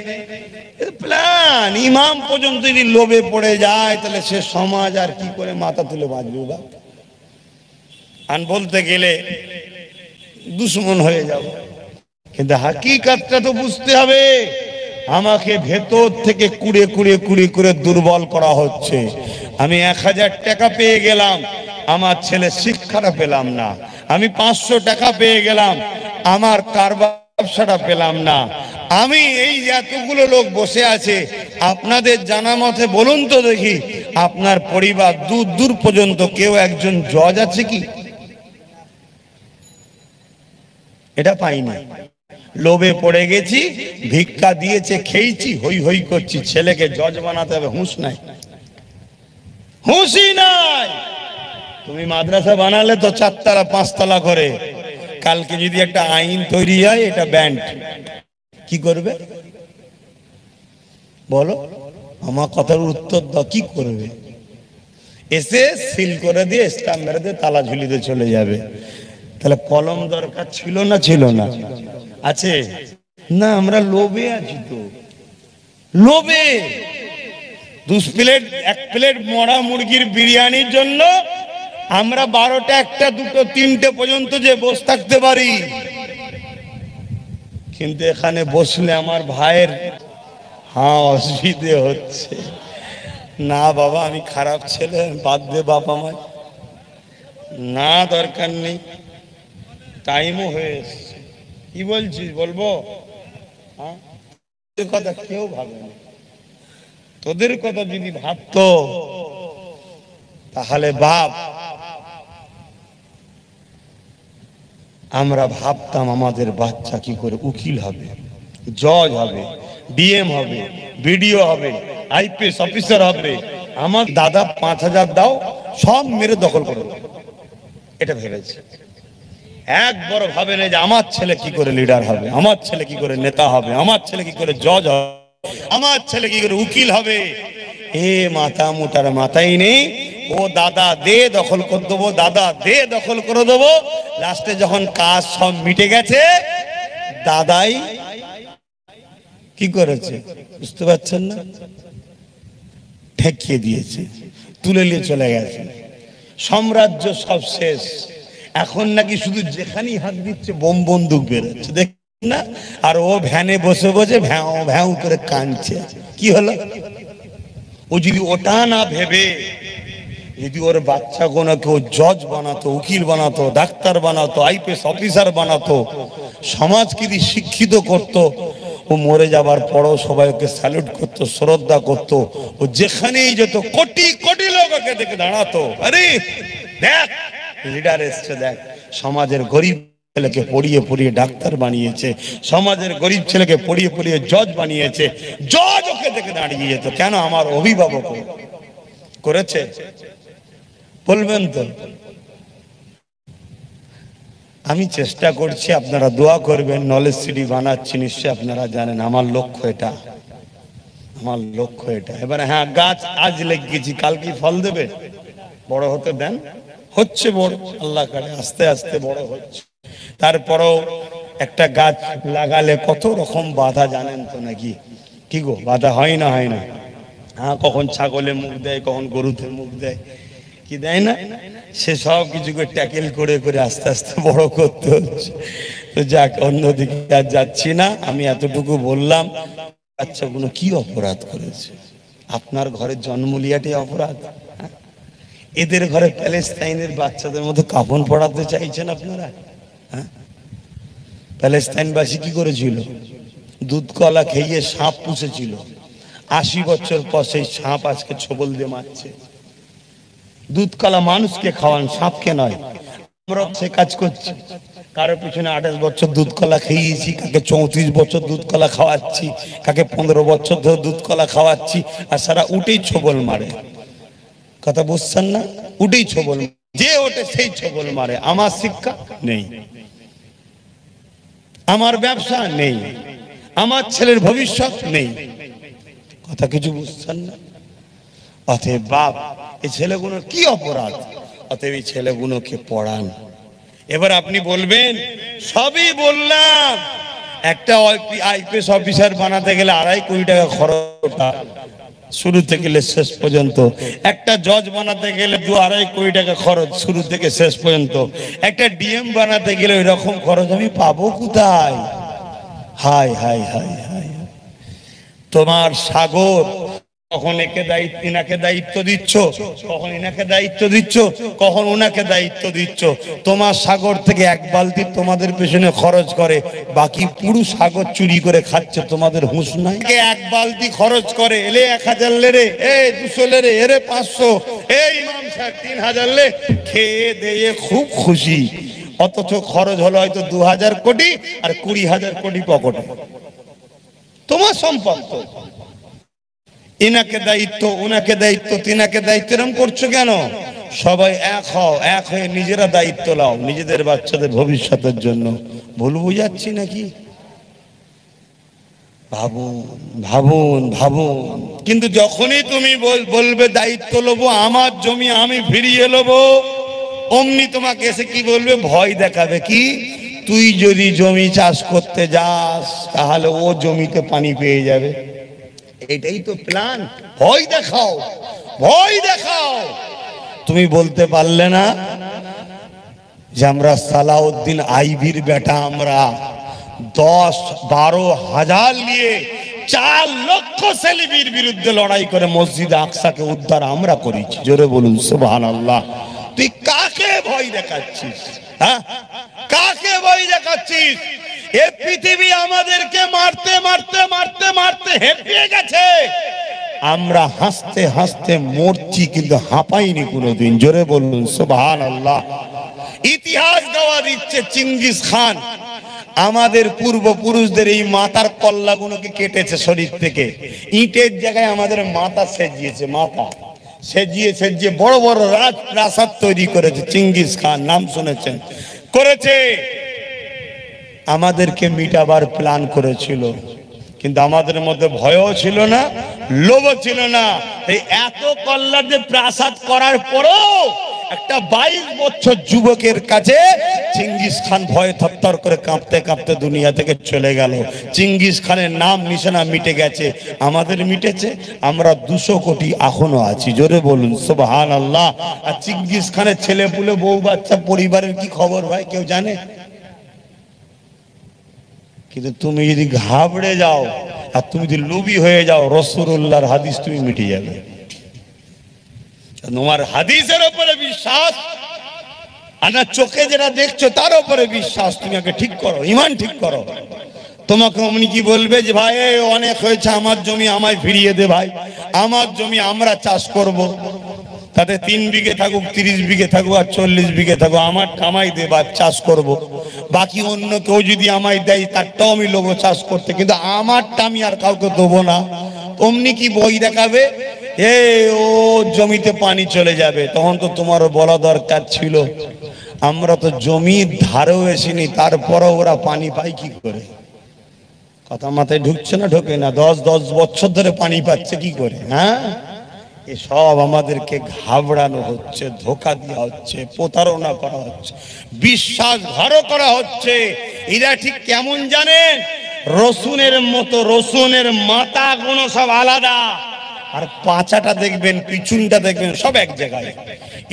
প্ল্যান, ইমাম পর্যন্ত যদি লোভে পড়ে যায় তাহলে সে সমাজ আর কি করে মাথা তুলে বাঁচবে? বা আন বলতে গেলে দুশ্মন হয়ে যাব, কিন্তু হাকিকতটা তো বুঝতে হবে। আমাকে ভেতর থেকে কুড়ে কুড়ে কুড়ে করে দুর্বল করা হচ্ছে। আমি 1000 টাকা পেয়ে গেলাম, আমার ছেলে শিক্ষাটা পেলাম না। আমি 500 টাকা পেয়ে গেলাম, আমার কারবার ব্যবসাটা পেলাম না। আমি এই এতগুলো লোক বসে আছে, আপনাদের জানা মতে বলুন তো দেখি, আপনার পরিবার দূর দূর পর্যন্ত কেউ একজন জজ আছে কি? এটা পাইনি। লোভে পড়ে গেছি, ভিক্ষা দিয়েছে খেয়েছি, হই হই করছি, ছেলেকে জজ বানাতে হবে, হুঁশ নাই, হুঁশই নাই। তুমি মাদ্রাসা বানালে তো 4 তলা 5 তলা করে, কালকে যদি একটা আইন তৈরি হয় এটা ব্যান্ড, কি করবে বলো? আমার কথার উত্তর দাও, কি করবে? এসে সিল করে দিয়ে স্ট্যাম্প মেরে দিয়ে তালা ঝুলিতে চলে যাবে। তাহলে কলম দরকার ছিল না? ছিল না? আছে না? আমরা লোভে আছি তো, লোভে। 1 প্লেট মরা মুরগির বিরিয়ানির জন্য আমরা 12টা 1টা 2টো 3টে পর্যন্ত যে বসে থাকতে পারি, কিন্তু এখানে বসলে আমার ভাইয়ের অসুবিধে হচ্ছে। না বাবা, আমি খারাপ ছেলে, বাদ দে বাপ আমার, না দরকার নেই, টাইমও হয়ে এসছে। কি বলছিস? বলবো? কথা কেউ ভাবে না। তোদের কথা যদি ভাবতো তাহলে বাপ, আমরা ভাবতাম আমাদের বাচ্চা কি করে উকিল হবে, জজ হবে, ডিএম হবে, বিডিও হবে, আইপিএস অফিসার হবে। আমার দাদা 5000 দাও, সব মেরে দখল করে দেবো, এটা ভেবেছে। একবার ভাবে না যে আমার ছেলে কি করে লিডার হবে, আমার ছেলে কি করে নেতা হবে, আমার ছেলে কি করে জজ হবে, আমার ছেলে কি করে উকিল হবে। এ মাথা মোটার মাথাই নেই। ও দাদা দে দখল করে দেবো, দাদা দে দখল করে দেবো। লাস্টে যখন কাজ সব মিটে গেছে, দাদাই কি করেছে বুঝতে পারছেন না? ঠেকিয়ে দিয়েছে, তুলে নিয়ে চলে গেছে, সাম্রাজ্য সব শেষ। এখন নাকি শুধু যেখানেই হাত দিচ্ছে বোম বন্দুক বেরোচ্ছে, দেখছেন না? আর ও ভ্যানে বসে বসে ভ্যাও ভ্যাও করে কাঁদছে। কি হলো? ও যদি ওটা না ভেবে যদি ওর বাচ্চা কোনো কেউ জজ বানাতো, উকিল বানাতো, ডাক্তার বানাতো, আইপিএস অফিসার বানাতো, সমাজকে যদি শিক্ষিত করতো, ও মরে যাবার পরও সবাই ওকে স্যালুট করতো, শ্রদ্ধা করতো। ও যেখানেই যেত কোটি কোটি লোক ওকে দেখে দাঁড়াতো, আরে দেখ লিডার এসছে, দেখ সমাজের গরিব ছেলেকে পড়িয়ে পড়িয়ে ডাক্তার বানিয়েছে, সমাজের গরিব ছেলেকে পড়িয়ে পড়িয়ে জজ বানিয়েছে। জজ ওকে দেখে দাঁড়িয়ে যেত, কেন? আমার অভিভাবক করেছে। বলবেন তো? আমি চেষ্টা করছি, আপনারা দোয়া করবেন। নলেজ সিটি বানাচ্ছি, নিশ্চয়ই আপনারা জানেন আমার লক্ষ্য এটা, আমার লক্ষ্য এটা। এবারে হ্যাঁ, গাছ আজ লাগিয়েছি, কাল কি ফল দেবে? বড় হতে দেন, হচ্ছে বড়, আল্লাহ করে আস্তে আস্তে বড় হচ্ছে। তারপরেও একটা গাছ লাগালে কত রকম বাধা জানেন তো নাকি? কি গো, বাধা হয় না? হয় না? হ্যাঁ, কখন ছাগলে মুখ দেয়, কখন গরুতে মুখ দেয়, কি দেয় না? সে সব কিছুকে ট্যাকেল করে করে আস্তে আস্তে বড় করতে হচ্ছে। তো যাক, অন্যদিকে আর যাচ্ছি না। আমি এতটুকু বললাম, বাচ্চাগুলো কি অপরাধ করেছে? আপনার ঘরে জন্ম লিয়াটাই অপরাধ? এদের ঘরে প্যালেস্তাইনের বাচ্চাদের মতো কাফন পড়াতে চাইছেন আপনারা? হ্যাঁ, প্যালেস্তাইনবাসী কি করেছিল? দুধ কলা খেয়ে সাপ পুষেছিল। 80 বছর পর সেই সাপ আজকে ছোবল দিয়ে মারছে। দুধ কলা মানুষকে খাওয়ান, সাপকে নয়। আমরা সে কাজ করছি, কারো পিছনে 28 বছর দুধ কলা খেয়েছি, কাকে 34 বছর দুধ কলা খাওয়াচ্ছি, কাকে 15 বছর ধরে দুধ কলা খাওয়াচ্ছি, আর সারা উঠেই ছোবল মারে। কথা বুঝছেন না? উঠেই ছোবল, যে ওঠে সেই ছোবল মারে। আমার শিক্ষা নেই, আমার ব্যবসা নেই, আমার ছেলের ভবিষ্যৎ নেই। কথা কিছু বুঝছেন না? অতএব বাপ, এই ছেলেগুলোর কি অপরাধ? অতএব এই ছেলেগুলোকে পড়ান। এবার আপনি বলবেন, সবই বললাম, একটা আইপিএস অফিসার বানাতে গেলে 2.5 কোটি টাকা খরচ, শুরু থেকে শেষ পর্যন্ত। একটা জজ বানাতে গেলে 2-2.5 কোটি টাকা খরচ, শুরু থেকে শেষ পর্যন্ত। একটা ডিএম বানাতে গেলে ওই রকম খরচ আমি পাবো কোথায়? হায় হায় হায় হায়। তোমার সাগর, কখন একে দায়িত্ব, ইনাকে দায়িত্ব দিচ্ছ, কখন ইনাকে দায়িত্ব দিচ্ছ, কখন ওনাকে দায়িত্ব দিচ্ছ। তোমার সাগর থেকে 1 বালতি তোমাদের পেছনে খরচ করে, বাকি পুরো সাগর চুরি করে খাচ্ছে, তোমাদের হুঁশ নাই? 1 বালতি খরচ করে, এলে 1000 লেরে, 200 লেরে, এরে 500, ইমাম সাহেব 3000 লে, খেয়ে দিয়ে খুব খুশি। অথচ খরচ হলো হয়তো 2000 কোটি, আর 20,000 কোটি পকেটে। তোমার সম্পদ। ইনাকে দায়িত্ব, উনাকে দায়িত্ব, তিনাকে দায়িত্ব, এরকম করছো কেন? সবাই এক হও, এক হয়ে নিজেরা দায়িত্ব নাও নিজেদের বাচ্চাদের ভবিষ্যতের জন্য। ভুল বুঝাচ্ছি নাকি? ভাবুন ভাবুন ভাবুন। কিন্তু যখনই তুমি বলবে দায়িত্ব লবো, আমার জমি আমি ফিরিয়ে লবো, অমনি তোমাকে এসে কি বলবে? ভয় দেখাবে। কি? তুই যদি জমি চাষ করতে যাস, তাহলে ও জমিতে পানি পেয়ে যাবে। এটাই তো প্ল্যান। ভয় দেখাও, ভয় দেখাও। তুমি বলতে পারলে না যে আমরা সালাউদ্দিন আইবির বেটা, আমরা 10-12 হাজার নিয়ে 4 লক্ষ সেলিবির বিরুদ্ধে লড়াই করে মসজিদ আকসাকে উদ্ধার আমরা করেছি। জোরে বলুন সুবহানাল্লাহ। তুই কাকে ভয় দেখাচ্ছিস? হ্যাঁ, কাকে ভয় দেখাচ্ছিস? এই পৃথিবী আমাদেরকে মারতে মারতে মারতে মারতে হেঁপিয়ে গেছে। আমরা হাসতে হাসতে মরছি, কিন্তু হাঁপাইনি কোনোদিন। জোরে বলুন সুবহানাল্লাহ। ইতিহাস গাওয়া দিচ্ছে, চিঙ্গিস খান আমাদের পূর্বপুরুষদের এই মাথার কল্লাগুলোকে কেটেছে শরীর থেকে, ইটের জায়গায় আমাদের মাথা সেজিয়েছে। মাথা সেজিয়ে সেজিয়ে বড় বড় রাজপ্রাসাদ তৈরি করেছে। চিঙ্গিস খান নাম শুনেছেন? করেছে। আমাদেরকে মিটাবার প্ল্যান করেছিল, কিন্তু আমাদের মধ্যে ভয়ও ছিল না, লোভও ছিল না। এই এত কল্লাতে প্রাসাদ করার পরও একটা 22 বছর যুবকের কাছে চিঙ্গিস খান ভয়ে থরথর করে কাঁপতে কাঁপতে দুনিয়া থেকে চলে গেল। চিঙ্গিস খানের নাম নিশানা মিটে গেছে, আমাদের মিটেছে। আমরা 200 কোটি এখনো আছি। জোরে বলুন সুবহানাল্লাহ। আর চিঙ্গিস খানের ছেলে পুলে, বউ বাচ্চা, পরিবারের কি খবর ভাই কেউ জানে? কিন্তু তুমি যদি ঘাবড়ে যাও আর তুমি যদি লোভী হয়ে যাও, রাসূলুল্লাহর হাদিস তুমি মিটে যাবে। তোমার হাদিসের উপরে বিশ্বাস আর না চোখে যেটা দেখছো তার উপরে বিশ্বাস। তুমি আগে ঠিক করো, ঈমান ঠিক করো। তোমাকে অমনি কি বলবে যে ভাই অনেক হয়েছে, আমার জমি আমায় ফিরিয়ে দে, ভাই আমার জমি আমরা চাষ করব, তাতে 3 বিঘে থাকুক, 30 বিঘে থাকুক আর 40 বিঘে থাকুক, আমার কামাই দে বা চাষ করব। বাকি অন্য কেউ যদি আমায় দেয় তারটাও আমি লোক চাষ করতে, কিন্তু আমারটা আমি আর কাউকে দেবো না। অমনি কি বই দেখাবে, ও জমিতে পানি চলে যাবে। তখন তো তোমারও বলা দরকার ছিল, আমরা তো জমির ধারেও এসিনি, তারপরও ওরা পানি পায় কি করে? কথা মাথায় ঢুকছে না? ঢোকে না? 10 বছর ধরে পানি পাচ্ছে কি করে? হ্যাঁ, এসব আমাদেরকে ঘাবড়ানো হচ্ছে, ধোকা দেওয়া হচ্ছে, প্রতারণা করা হচ্ছে, বিশ্বাসঘাতকতা করা হচ্ছে। এরা ঠিক কেমন জানেন? রসুনের মতো, রসুনের মাথা গুলো সব আলাদা, আর পাঁচাটা দেখবেন, পিছনটা দেখবেন সব এক জায়গায়।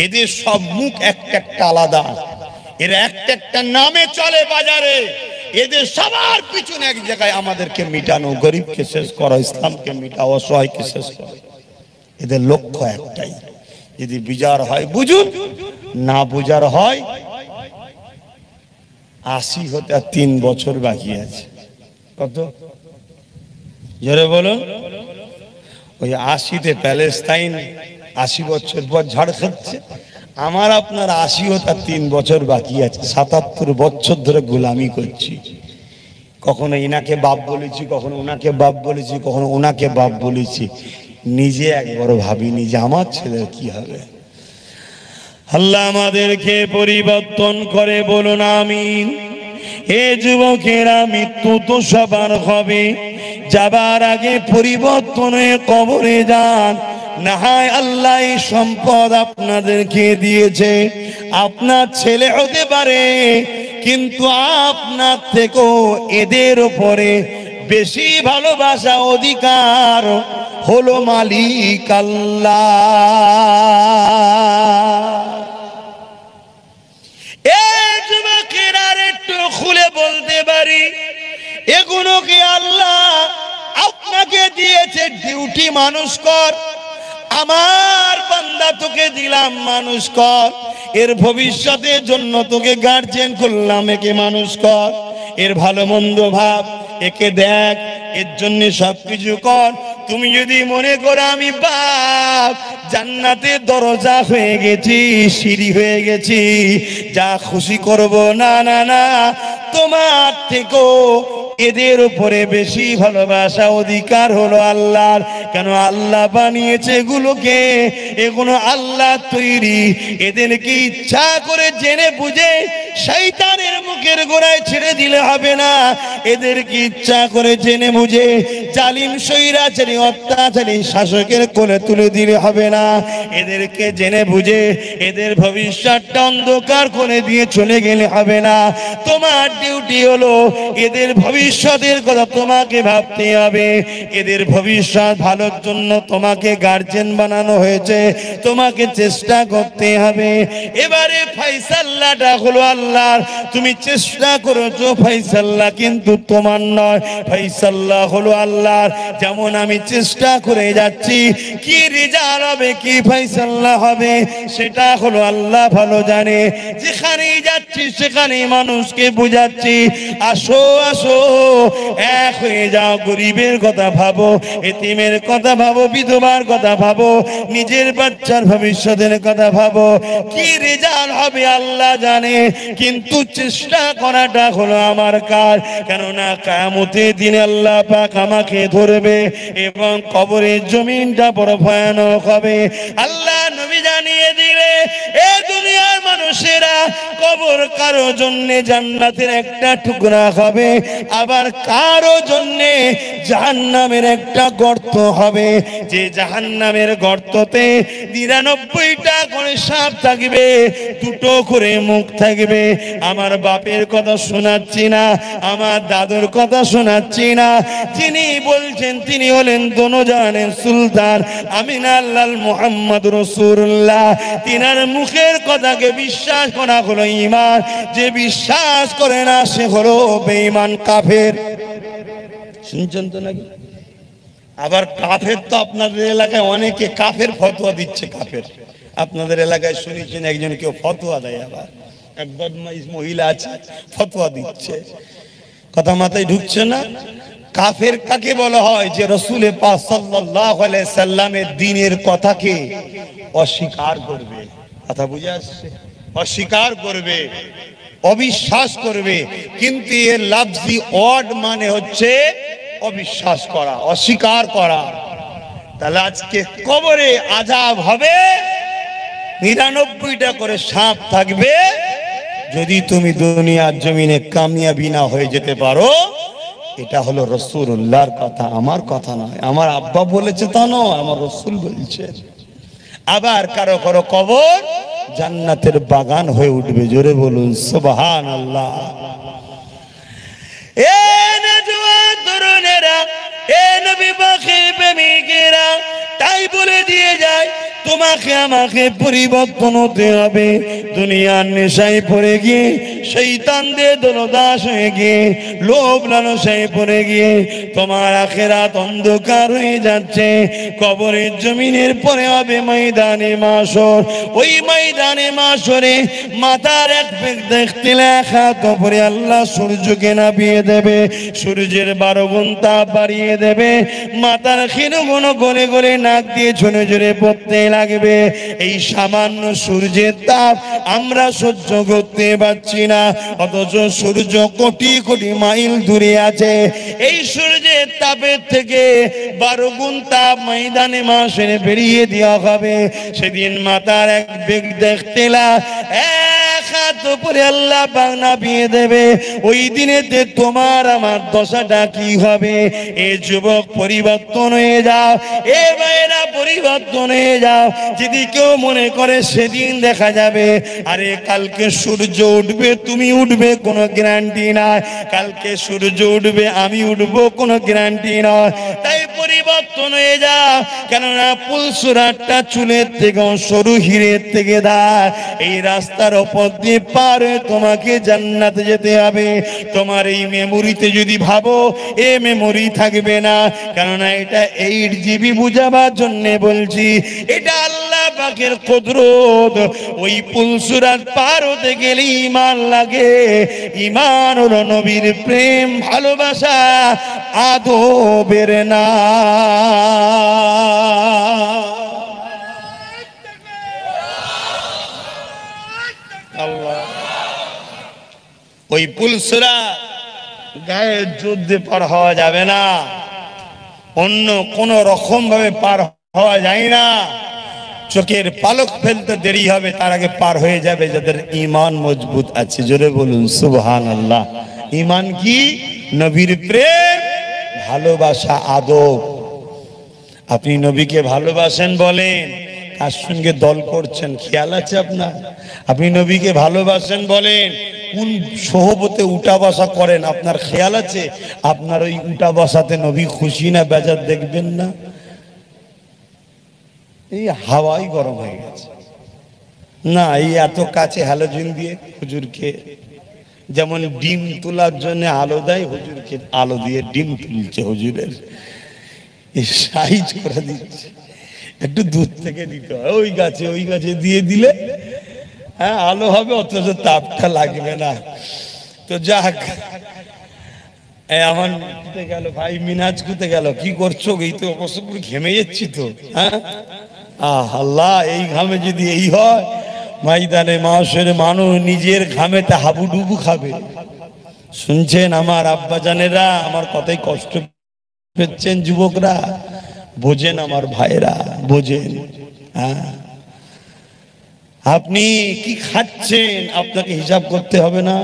এদের সব মুখ একটা আলাদা, এরা একটা নামে চলে বাজারে। এদের সবার পিছনে এক জায়গায়, আমাদেরকে মিটানো, গরিবকে শেষ করা, ইসলামকে মিটাও, অসহায়কে শেষ করা। এদের লক্ষ্য একটাই। যদি বিচার হয় বুঝুন, না বুঝার হয় 80 হতে আর 3 বছর বাকি আছে। কত জোরে বলুন? ওই 80তে প্যালেস্তাইন 80 বছর পর ঝড় খাচ্ছে, আমার আপনার 80 হতে 3 বছর বাকি আছে। 77 বছর ধরে গোলামি করছি। কখনো ইনাকে বাপ বলেছি, কখনো ওনাকে বাপ বলেছি, কখনো ওনাকে বাপ বলেছি। নিজে একবার ভাবিনি যে আমার ছেলের কি হবে। আল্লাহ আমাদেরকে পরিবর্তন করে বলুন আমিন। এ যুবকেরা, মৃত্যু তো সবার হবে, যাবার আগে পরিবর্তন হয়ে কবরে যান। না হয় আল্লাহ এই সম্পদ আপনাদেরকে দিয়েছে, আপনার ছেলে হতে পারে, কিন্তু আপনার থেকেও এদের উপরে বেশি ভালোবাসা অধিকার হলো মালিক আল্লাহ। এই যুবকেরা একটু খুলে বলতে পারি, এগুলো কি আল্লাহ আপনাকে দিয়েছে ডিউটি, মানুষ কর। আমার বান্দা তোকে দিলাম, মানুষ কর। এর ভবিষ্যতের জন্য তোকে গার্জেন করলাম, একে মানুষ কর, এর ভালো মন্দ ভাব, একে দেখ, এর জন্য সবকিছু কর। তুমি যদি মনে করো আমি বাপ জান্নাতের দরজা হয়ে গেছি, সিঁড়ি হয়ে গেছি, যা খুশি করব, না না না, তোমার থেকেও এদের উপরে বেশি ভালোবাসা অধিকার হলো আল্লাহর। কেন? আল্লাহ বানিয়েছে এগুলোকে, এগুলো আল্লাহ তৈরি। এদেরকে ইচ্ছা করে জেনে বুঝে শয়তানের মুখের গোড়ায় ছেড়ে দিলে হবে না। এদেরকে ইচ্ছা করে জেনে বুঝে জালিম স্বৈরাচারী অত্যাচারী শাসকের কোলে তুলে দিলে হবে না। এদেরকে জেনে বুঝে এদের ভবিষ্যৎটা অন্ধকার করে দিয়ে চলে গেলে হবে না। তোমার ডিউটি হলো এদের ভবিষ্যতের কথা তোমাকে ভাবতে হবে। এদের ভবিষ্যৎ ভালোর জন্য তোমাকে গার্জেন বানানো হয়েছে, তোমাকে চেষ্টা করতে হবে। এবারে ফয়সালাটা হলো আল্লাহর, তুমি চেষ্টা করেছো ফয়সালা কিন্তু তোমার নয়, ফয়সালা হলো আল্লাহর। যেমন আমি চেষ্টা করে যাচ্ছি, কি রেজাল্ট হবে, কি ফয়সালা হবে, সেটা হলো আল্লাহ ভালো জানে। যেখানেই যাচ্ছি সেখানেই মানুষকে বুঝাচ্ছি, আসো আসো এক হয়ে যাও। গরিবের কথা ভাবো, এতিমের কথা ভাবো, বিধবার কথা ভাবো, নিজের বাচ্চার ভবিষ্যতের কথা ভাবো। কি রেজাল্ট হবে আল্লাহ জানে, কিন্তু চেষ্টা করাটা হলো আমার কাজ। কেননা কিয়ামতের দিনে আল্লাহ পাক আমাকে ধরবে এবং কবরের জমিনটা বড় ভয়ানক হবে। আল্লাহ নবী জানিয়ে দিলে, এ দুনিয়ার মানুষেরা কবর কারো জন্য জান্নাতের একটা টুকরা হবে, আবার কারো জন্য জাহান্নামের একটা গর্ত হবে। যে জাহান্নামের গর্ততে 99টা করে সাপ থাকবে, 2টো করে মুখ থাকবে। আমার বাপের কথা শোনাচ্ছি না, আমার দাদুর কথা শোনাচ্ছি না, যিনি বলছেন তিনি হলেন দোনোজাহানের সুলতান আমিনা আল্লাহ মুহাম্মদ রাসূলুল্লাহ। তিনার মুখের কথাকে বিশ্বাস করা হলো ঈমান, যে বিশ্বাস করে না সে হলো বেঈমান, কাফের। শুনছেন তো নাকি? আবার কাফের তো আপনাদের এলাকায় অনেকে কাফের ফতোয়া দিচ্ছে, কাফের আপনাদের এলাকায় শুনেছেন একজন কেউ ফতোয়া দেয়, আবার এক বদমাইশ মহিলা আছে ফতোয়া দিচ্ছে, কথা মাথায় ঢুকছে না? কাফের কাকে বলা হয়? যে রাসূল পাক সাল্লাল্লাহু আলাইহি সাল্লামের দ্বীনের কথাকে অস্বীকার করবে। কথা বুঝে আসছে? অস্বীকার করবে, অবিশ্বাস করবে। কিন্তু এর লফজি ওয়ার্ড মানে হচ্ছে অবিশ্বাস করা, অস্বীকার করা। তাহলে আজকে কবরে আযাব হবে, ৯৯টা করে সাপ থাকবে। যদি তুমি দুনিয়ার জমিনে কামিয়াবি না হয়ে যেতে পারো, এটা হলো রাসূলুল্লাহর কথা, আমার কথা নয়। আমার আব্বা বলেছে তা নয়, আমার রাসূল বলছে। আবার কারো কারো কবর জান্নাতের বাগান হয়ে উঠবে। জোরে বলুন সুবহানাল্লাহ। এ নওজোয়ান তরুণেরা, এ নবী পাকের প্রেমিকেরা, তাই বলে দিয়ে যায় তোমাকে আমাকে পরিবর্তন হতে হবে। দুনিয়ার নেশায় পড়ে গিয়ে, শয়তানদের দলদাস হয়ে গিয়ে, লোভ লালসায় পড়ে গিয়ে তোমার আখিরাত অন্ধকার হয়ে যাচ্ছে। কবরের জমিনের পরে হবে ময়দানে মাশর। ওই ময়দানে মাশরে মাথার এক দেখতে লেখা কবরে আল্লাহ সূর্যকে নামিয়ে দেবে, সূর্যের 12 গুণ তাপ বাড়িয়ে দেবে। মাথার ক্ষীণগুণ গলে গলে নাক দিয়ে ঝরে ঝরে পড়তে লাগবে। এই সামান্য সূর্যের তাপ আমরা সহ্য করতে পারছি না, অথচ সূর্য কোটি কোটি মাইল দূরে আছে। এই সূর্যের তাপের থেকে 12 গুণ তাপ ময়দানে মাশরে বেরিয়ে দেওয়া হবে। সেদিন মাথার এক বেগ দেখতে এক হাত উপরে আল্লাহ পাক নামিয়ে দেবে। ওই দিনেতে তোমার আমার দশাটা কি হবে? এ যুবক পরিবর্তন হয়ে যাও, এ ভাইরা পরিবর্তন হয়ে যাও। যদি কেউ মনে করে সেদিন দেখা যাবে, আরে কালকে সূর্য উঠবে তুমি উঠবে কোনো গ্যারান্টি নাই, কালকে সূর্য উঠবে আমি উঠবো কোনো গ্যারান্টি নয়। তাই পরিবর্তন হয়ে যাও, কেননা পুলসুরাটটা চুলের থেকে সরু হীরের থেকে দাঁড়। এই রাস্তার ওপর দিয়ে পার হয়ে তোমাকে জান্নাতে যেতে হবে। তোমার এই মেমোরিতে যদি ভাবো, এ মেমোরি থাকবে না, কেননা এটা 8 GB বুঝাবার জন্য বলছি। এটা আল্লাহ পাকের কুদরত। ওই পুলসুরাত পার হতে গেলে ঈমান লাগে। ঈমান হলো নবীর প্রেম ভালোবাসা, আদবের না। আল্লাহ, ওই পুলসুরা গায়ে যুদ্ধে পার হওয়া যাবে না, অন্য কোন রকম ভাবে পার হওয়া যায় না। চোখের পালক ফেলতে দেরি হবে, তার আগে পার হয়ে যাবে যাদের ঈমান মজবুত আছে। জোরে বলুন সুবহানাল্লাহ। ঈমান কি? নবীর প্রেম, ভালোবাসা, আদব। আপনি নবীকে ভালোবাসেন বলেন, কার সঙ্গে দল করছেন খেয়াল আছে আপনার? আপনি নবীকে ভালোবাসেন বলেন, কোন সোহবতে উঠা বসা করেন আপনার খেয়াল আছে? আপনার ওই উঠা বসাতে নবী খুশি না বেজার দেখবেন না? এই হাওয়াই গরম হয়ে গেছে না, এই এত কাছে হ্যালোজিন দিয়ে হুজুরকে, যেমন ডিম তোলার জন্য আলো দেয়, হুজুরকে আলো দিয়ে ডিম তুলছে। হুজুরের সাইজ করে দিচ্ছে, একটু দূর থেকে দিতে হয়। ওই গাছে দিয়ে দিলে হ্যাঁ আলো হবে, অথচ তাপটা লাগবে না। তো যাক, আমার কোথায় গেল ভাই? মিনাজ কোথায় গেল? কি করছো? এই তো অবশ্য পুরো ঘেমে যাচ্ছি তো। হ্যাঁ আল্লাহ, এই ঘামে যদি এই হয়, ময়দানে মাশরে মানুষ নিজের ঘামেতে হাবুডুবু খাবে। শুনছেন আমার আব্বা জানেরা? আমার কথাই কষ্ট পেচ্ছেন যুবকরা, বোঝেন আমার ভাইরা, বোঝেন। হ্যাঁ, আপনি কি খাচ্ছেন আপনাকে হিসাব করতে হবে না?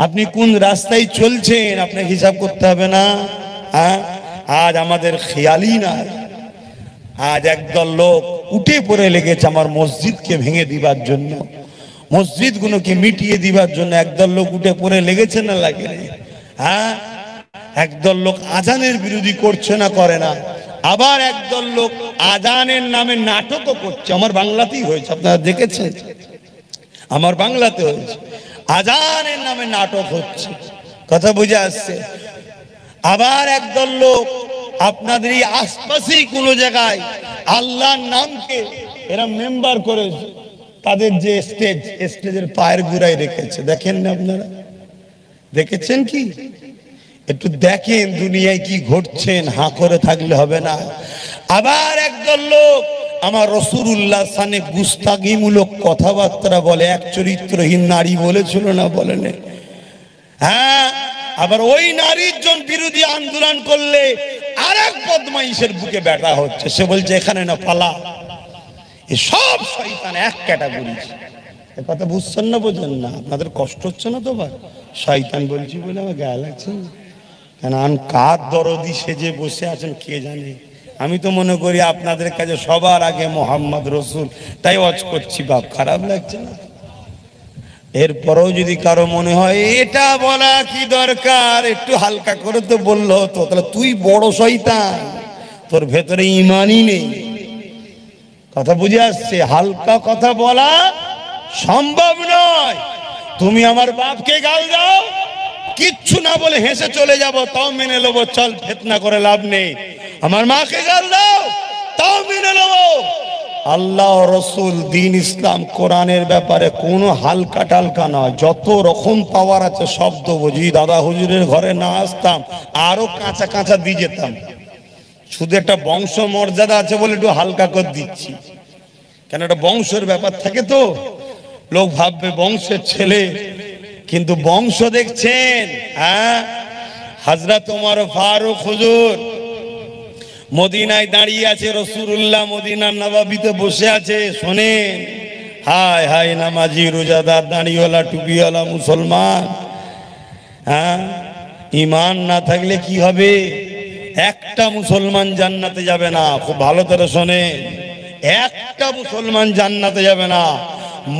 আপনি কোন রাস্তায় চলছেন আপনাকে হিসাব করতে হবে না? হ্যাঁ, আজ আমাদের খেয়ালই নাই। আজ একদল লোক উঠে পড়ে লেগেছে আমার মসজিদকে ভেঙে দিবার জন্য, মসজিদগুলোকে মিটিয়ে দিবার জন্য একদল লোক উঠে পড়ে লেগেছে না লাগে? হ্যাঁ, একদল লোক আজানের বিরোধী করছে না করে না, আবার একদল লোক আজানের নামে নাটকও করছে। আমার বাংলাতেই হয়েছে, আপনারা দেখেছেন? আমার বাংলাতে হয়েছে, আজানের নামে নাটক হচ্ছে। কথা বুঝে আসছে? আবার একদল লোক আপনাদের এই আশপাশেই কোনো জায়গায় আল্লাহর নামকে এরা মেম্বার করে তাদের যে স্টেজের পায়ের গুড়ায় রেখেছে। দেখেন না আপনারা, দেখেছেন কি? একটু দেখেন দুনিয়ায় কি ঘটছেন, হাঁ করে থাকলে হবে না। আবার একদল লোক আমার রাসূলুল্লাহ সানে গুস্তাগিমূলক কথাবার্তা বলে। এক চরিত্রহীন নারী বলেছিল না, বলেন? হ্যাঁ, আবার ওই নারীর জন বিরোধী আন্দোলন করলে আরেক বদমাইশের বুকে ব্যাটা হচ্ছে, সে বলছে এখানে না পালা। এই সব শয়তান এক ক্যাটাগরি। এ কথা বুঝছেন না, বোঝেন না? আপনাদের কষ্ট হচ্ছে না তো? ভাই শয়তান বলছি বলে আমার গায়ে লাগছে না কেন? কার দরদি সেজে বসে আছেন কে জানে। আমি তো মনে করি আপনাদের কাছে সবার আগে মোহাম্মদ রসুল, তাই ওয়াজ করছি। বাপ খারাপ লাগছে না? এরপরেও যদি কারো মনে হয় এটা বলা কি দরকার, একটু হালকা করে তো বললো হতো, তাহলে তুই বড় শয়তান, তোর ভেতরে ইমানই নেই। কথা বুঝে আসছে? হালকা কথা বলা সম্ভব নয়। তুমি আমার বাপকে গাল দাও, কিচ্ছু না বলে হেসে চলে যাব, তাও মেনে নেবো, চল ফিতনা করে লাভ নেই। আমার মাকে গাল দাও, তাও মেনে নেবো। আল্লাহ, রসুল, দিন, ইসলাম, কোরআনের ব্যাপারে কোনো হালকা টালকা নয়। যত রকম পাওয়ার আছে সব দেবো। যদি দাদা হুজুরের ঘরে না আসতাম আরো কাঁচা কাঁচা দিয়ে যেতাম। শুধু একটা বংশ মর্যাদা আছে বলে একটু হালকা করে দিচ্ছি, কেন একটা বংশের ব্যাপার থাকে তো। লোক ভাববে বংশের ছেলে, কিন্তু বংশ দেখছেন। হ্যাঁ, হযরত ওমর ফারুক হুজুর মদিনায় দাঁড়িয়ে আছে, রাসূলুল্লাহ মদিনার নববীতে বসে আছে। শোনেন, হায় হায় নামাজি, রোজাদার, দাঁড়িওয়ালা, টুপিওয়ালা মুসলমান। হ্যাঁ, ঈমান না থাকলে কি হবে? একটা মুসলমান জান্নাতে যাবে না। খুব ভালো করে শোনেন, একটা মুসলমান জান্নাতে যাবে না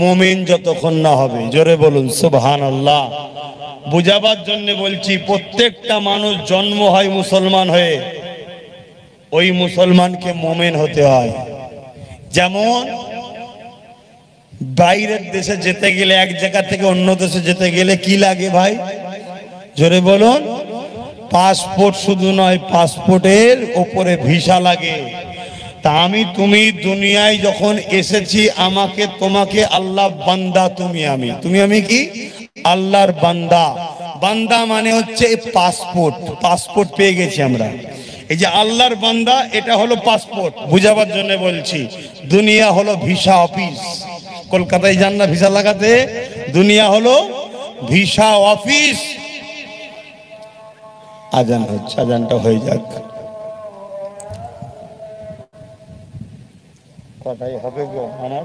মুমিন যতক্ষণ না হবে। জোরে বলুন সুবহানাল্লাহ। বুঝাবার জন্য বলছি, প্রত্যেকটা মানুষ জন্ম হয় মুসলমান হয়ে, ওই মুসলমানকে মুমিন হতে হয়। যেমন বাইরের দেশে যেতে গেলে, এক জায়গা থেকে অন্য দেশে যেতে গেলে কি লাগে ভাই? জোরে বলুন। পাসপোর্ট শুধু নয়, পাসপোর্টের উপরে ভিসা লাগে। তা আমি তুমি দুনিয়ায় যখন এসেছি, আমাকে তোমাকে আল্লাহ বান্দা, তুমি আমি কি? আল্লাহর বান্দা। বান্দা মানে হচ্ছে পাসপোর্ট। পাসপোর্ট পেয়ে গেছি আমরা। এই যে আল্লাহর বান্দা, এটা হলো পাসপোর্ট। বুঝাবার জন্য বলছি, দুনিয়া হলো ভিসা অফিস। কলকাতায় যান না ভিসা লাগাতে, দুনিয়া হলো ভিসা অফিস। আজান হচ্ছে, আজানটা হয়ে যাক। কথাই হবে গো আমার।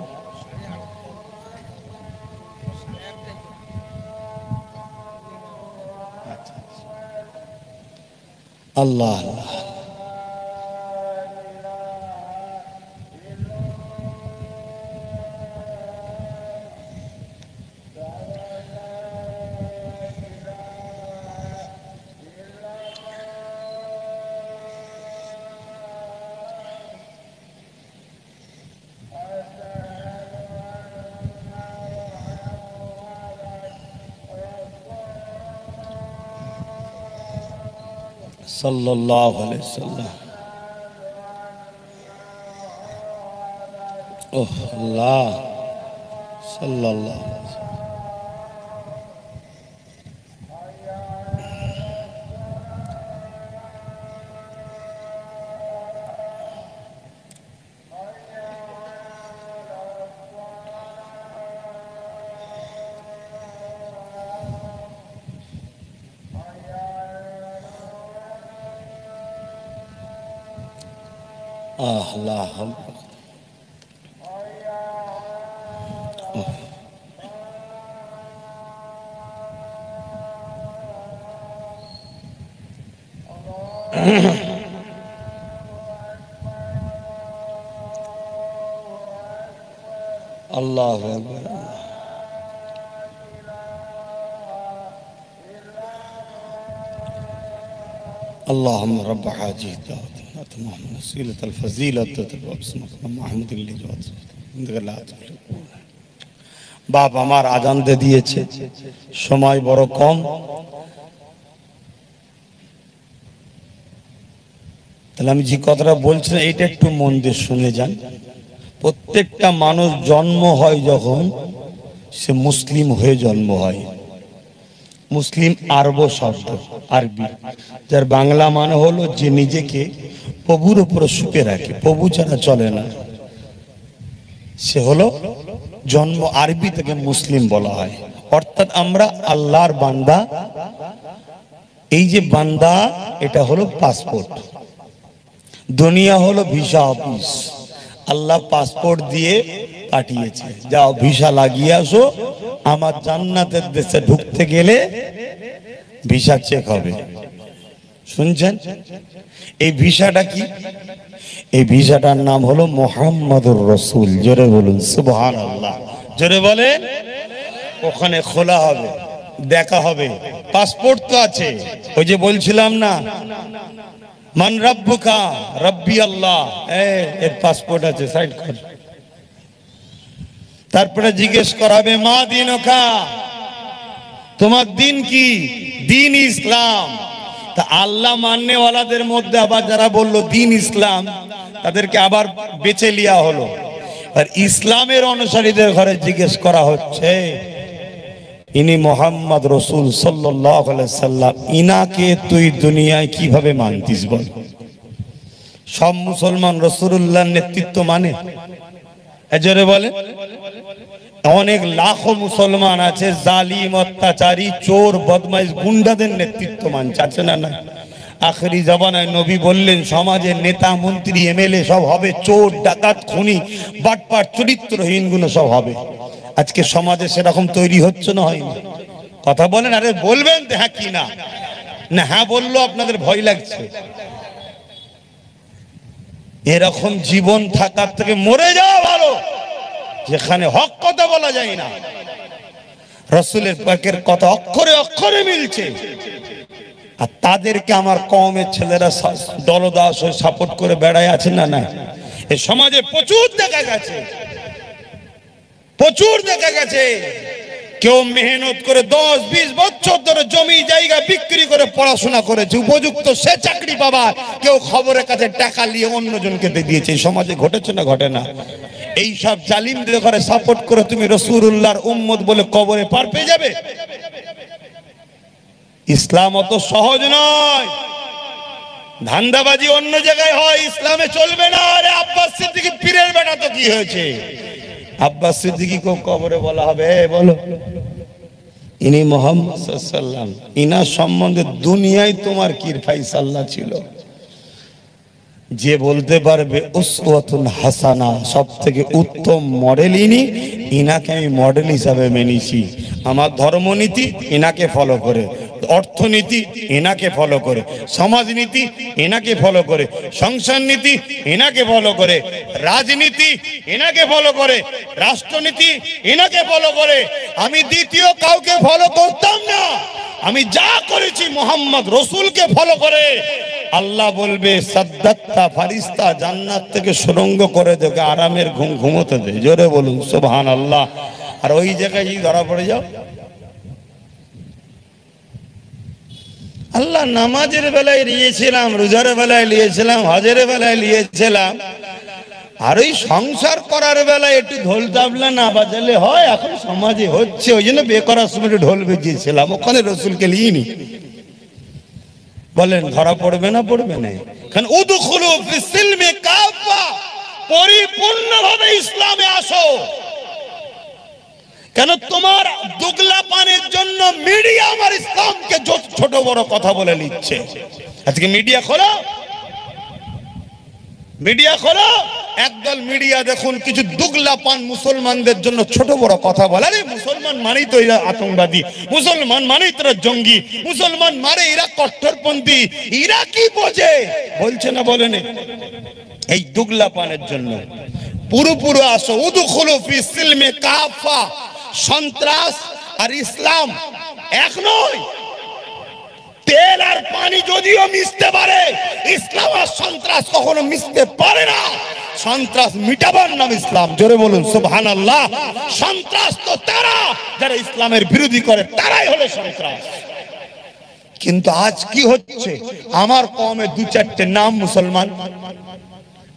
আল্লাহ আল্লাহ। সাল্লাল্লাহু আলাইহি ওয়াসাল্লাম। ওহ আল্লাহ, সাল্লাল্লাহু আলাইহি ওয়াসাল্লাম। আল্লাহ আল্লাহু আকবার। اللهم رب هذه الدعوة اللهم وسيلة الفضيلة باسمك محمد اللي جوات বাপ আমার আজান দিয়েছে, সময় বড় কম। তাহলে আমি যে কথাটা বলছি এইটা একটু মন দিয়ে শুনে যান। প্রত্যেকটা মানুষ জন্ম হয় যখন সে মুসলিম হয়ে জন্ম হয়। মুসলিম আরব শব্দ, আরবি, যার বাংলা মানে হলো যে নিজেকে প্রভুর উপর সুখে রাখে, প্রভু ছাড়া চলে না, সে হলো জন্ম। আরবি থেকে মুসলিম বলা হয়। অর্থাৎ আমরা আল্লাহর বান্দা। এই যে বান্দা, এটা হলো পাসপোর্ট। দুনিয়া হলো ভিসা অফিস। আল্লাহ পাসপোর্ট দিয়ে পাঠিয়েছে, যাও ভিসা লাগিয়ে আসো, আমার জান্নাতের দেশে ঢুকতে গেলে ভিসা চেক হবে। শুনছেন? এই ভিসাটা কি? এই ভিসাটার নাম হলো মুহাম্মাদুর রাসূল। জোরে বলুন সুবহানাল্লাহ। জোরে বলেন। ওখানে খোলা হবে, দেখা হবে। পাসপোর্ট তো আছে, ওই যে বলছিলাম না, মান রাব্বুকা, রাব্বি আল্লাহ, এর পাসপোর্ট আছে, সাইড কর। তারপরে জিজ্ঞেস করাবে মা দিনুকা, তোমার দিন কি? দিন ইসলাম। তা আল্লাহ মাননে ওয়ালাদের মধ্যে আবার যারা বললো দিন ইসলাম, তাদেরকে আবার বেছে লিয়া হলো। আর ইসলামের অনুসারীদের ঘরে জিজ্ঞেস করা হচ্ছে, ইনি মোহাম্মদ রসুল সাল্লাল্লাহু আলাইহি সাল্লাম, ইনাকে তুই দুনিয়ায় কিভাবে মানতিস বল? সব মুসলমান রাসূলুল্লাহর নেতৃত্ব মানে? এজরে বলে। অনেক লাখো মুসলমান আছে জালিম, অত্যাচারী, চোর, বদমাইশ, গুন্ডাদের নেতৃত্ব মানছে, আছে না? না। আখেরি জামানায় নবী বললেন সমাজের নেতা, মন্ত্রী, এমএলএ সব হবে চোর, ডাকাত, খুনি, বাটপার, চরিত্রহীন গুলো সব হবে। আজকে সমাজে সেরকম তৈরি হচ্ছে না, হয়নি? কথা বলেন। আরে বলবেন হ্যাঁ কি না? না হ্যাঁ বললো আপনাদের ভয় লাগছে। এরকম জীবন থাকার থেকে মরে যাওয়া ভালো, যেখানে হক কথা বলা যায় না, রাসূলের পাকের কথা অক্ষরে অক্ষরে মিলছে। আর তাদেরকে আমার কওমের ছেলেরা দলদাস হয়ে সাপোর্ট করে বেড়ায় আছে না? না। এই সমাজে প্রচুর দেখা গেছে, প্রচুর দেখা গেছে। কেউ মেহনত করে 10-20 বছর ধরে জমি জায়গা বিক্রি করে পড়াশোনা করেছে, উপযুক্ত সে চাকরি পাবার, কেউ খবরের কাছে টাকা নিয়ে অন্যজনকে দিয়ে দিয়েছে। এই সমাজে ঘটেছে না? ঘটে না? এই সব জালিমদের ঘরে সাপোর্ট করে তুমি রাসূলুল্লাহর উম্মত বলে কবরে পার পেয়ে যাবে? ইসলাম অত সহজ নয়। ধান্দাবাজি অন্য জায়গায় হয়, ইসলামে চলবে না। আরে আব্বাস সিদ্দিকী পীরের বেটা তো কি হয়েছে? আব্বাস সিদ্দিকী কো কবরে বলা হবে বলো ইনি মুহাম্মদ সাল্লাল্লাহু আলাইহি সাল্লাম, ইনার সম্বন্ধে দুনিয়ায় তোমার কি ফায়সালা ছিল? যে বলতে পারবে উসওয়াতুন হাসানা, সবথেকে উত্তম মডেল ইনি, ইনাকে আমি মডেল হিসাবে মেনেছি। আমার ধর্মনীতি ইনাকে ফলো করে, অর্থনীতি এনাকে ফলো করে, সমাজনীতি এনাকে ফলো করে, সংসার নীতি এনাকে ফলো করে, রাজনীতি এনাকে ফলো করে, রাষ্ট্রনীতি এনাকে ফলো করে। আমি দ্বিতীয় কাউকে ফলো করতাম না। আমি যা করেছি মুহাম্মদ রাসূলকে ফলো করে। আল্লাহ বলবে সাদ্দাত্তা, ফারিস্তা জান্নাত থেকে সুরঙ্গ করে দেবে, আরামের ঘুম ঘুমোতে দে। জোরে বলুন সুবহানাল্লাহ। আর ওই জায়গায় যদি ধরা পড়ে যাও, আল্লাহ নামাজের বেলায় নিয়েছিলাম, রোজার বেলায় নিয়েছিলাম, হজের বেলায় নিয়েছিলাম, আর ওই সংসার করার বেলায় একটু ঢোল তাবলা না বাজালে হয়? এখন সমাজে হচ্ছে, ওই জন্য বিয়ে করার সময় ঢোল বেজিয়েছিলাম, ওখানে রসুলকে নিইনি। বলেন ধরা পড়বে না? পড়বে না। কারণ উদখুলু ফিস সিলমি কাফা, পরিপূর্ণভাবে ইসলামে আসো। কেন তোমার দুগলা পানের জন্য মিডিয়া আমার ইসলামকে ছোট বড় কথা বলে নিচ্ছে। আজকে মিডিয়া খোলো, মিডিয়া খোলো, একদল মিডিয়া দেখুন কিছু দুগলা পান মুসলমানদের জন্য ছোট বড় কথা বলে। আরে মুসলমান মানেই তো এরা আতঙ্কবাদী, মুসলমান মানেই তো জঙ্গি, মুসলমান মানে এরা কট্টরপন্থী, এরা কি বোঝে? বলছে না? বলেন। এই দুগলা পানের জন্য পুরোপুরি আসো। উদখুলু ফিস সিলমি কাফা। সন্ত্রাস আর ইসলাম এক নয়। তেল আর পানি যদিও মিশতে পারে, ইসলাম আর সন্ত্রাস কখনো মিশতে পারে না। সন্ত্রাস মিটাবার নাম ইসলাম। জোরে বলুন সুবহানাল্লাহ। সন্ত্রাস তো তারা যারা ইসলামের বিরোধী করে, তারাই হলো সন্ত্রাস। কিন্তু আজ কি হচ্ছে? আমার কমে 2-4টে নাম মুসলমান,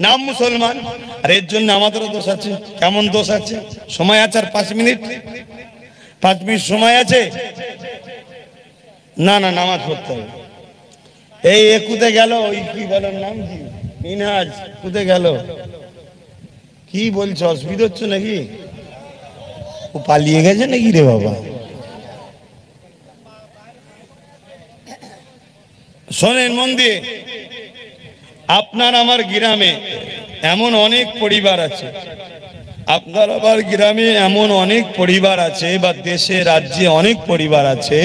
নাম মুসলমান, আর এর জন্য আমাদেরও দোষ আছে। কেমন দোষ আছে? সময় আছে আর 5 মিনিট, 5 মিনিট সময় আছে। না না, নামাজ পড়তে হবে। এই একুতে গেল, ওই কি বলেন নাম কি, মিনহাজ কুতে গেল, কি বলছো? অসুবিধা হচ্ছে নাকি? ও পালিয়ে গেছে নাকি রে বাবা? শোনেন মন দিয়ে, আপনার আমার গ্রামে এমন অনেক পরিবার আছে, আপনার আমার গ্রামে এমন অনেক পরিবার আছে, বা দেশে রাজ্যে অনেক পরিবার আছে,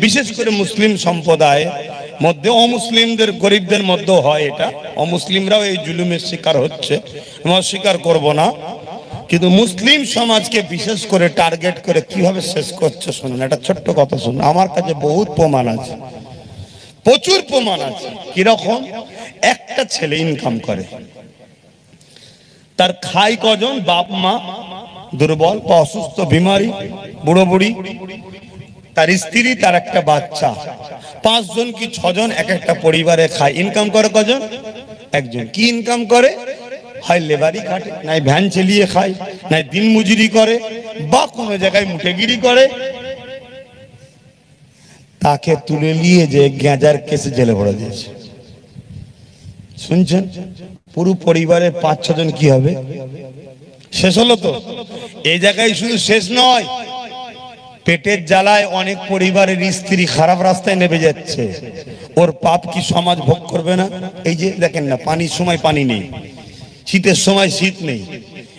বিশেষ করে মুসলিম সম্প্রদায় মধ্যে, অমুসলিমদের গরিবদের মধ্যে হয় এটা। অমুসলিমরাও এই জুলুমের শিকার হচ্ছে, আমি অস্বীকার করব না, কিন্তু মুসলিম সমাজকে বিশেষ করে টার্গেট করে কিভাবে শেষ করছে শুনুন। একটা ছোট্ট কথা শুনুন, আমার কাছে বহুত প্রমাণ আছে, প্রচুর প্রমাণ আছে। কিরকম? একটা ছেলে ইনকাম করে, তার খাই কজন? বাপ মা দুর্বল বা অসুস্থ, বিমারি, বুড়ো বুড়ি, তার স্ত্রী, তার একটা বাচ্চা, 5 জন কি 6 জন এক একটা পরিবারে খায়। ইনকাম করে কজন? একজন। কি ইনকাম করে? হয় লেবারি খাটে, নাই ভ্যান চালিয়ে খায়, নাই দিন মজুরি করে, বা কোনো জায়গায় মুঠেগিরি করে। তাকে তুলে নিয়ে যে গ্যাঁজার কেসে জেলে ভরে দিয়েছে। শুনছেন? পুরো পরিবারের 5-6 জন কি হবে? শেষ হলো তো? এই জায়গায় শুধু শেষ নয়, পেটের জ্বালায় অনেক পরিবারের স্ত্রী খারাপ রাস্তায় নেমে যাচ্ছে। ওর পাপ কি সমাজ ভোগ করবে না? এই যে দেখেন না, পানির সময় পানি নেই, শীতের সময় শীত নেই,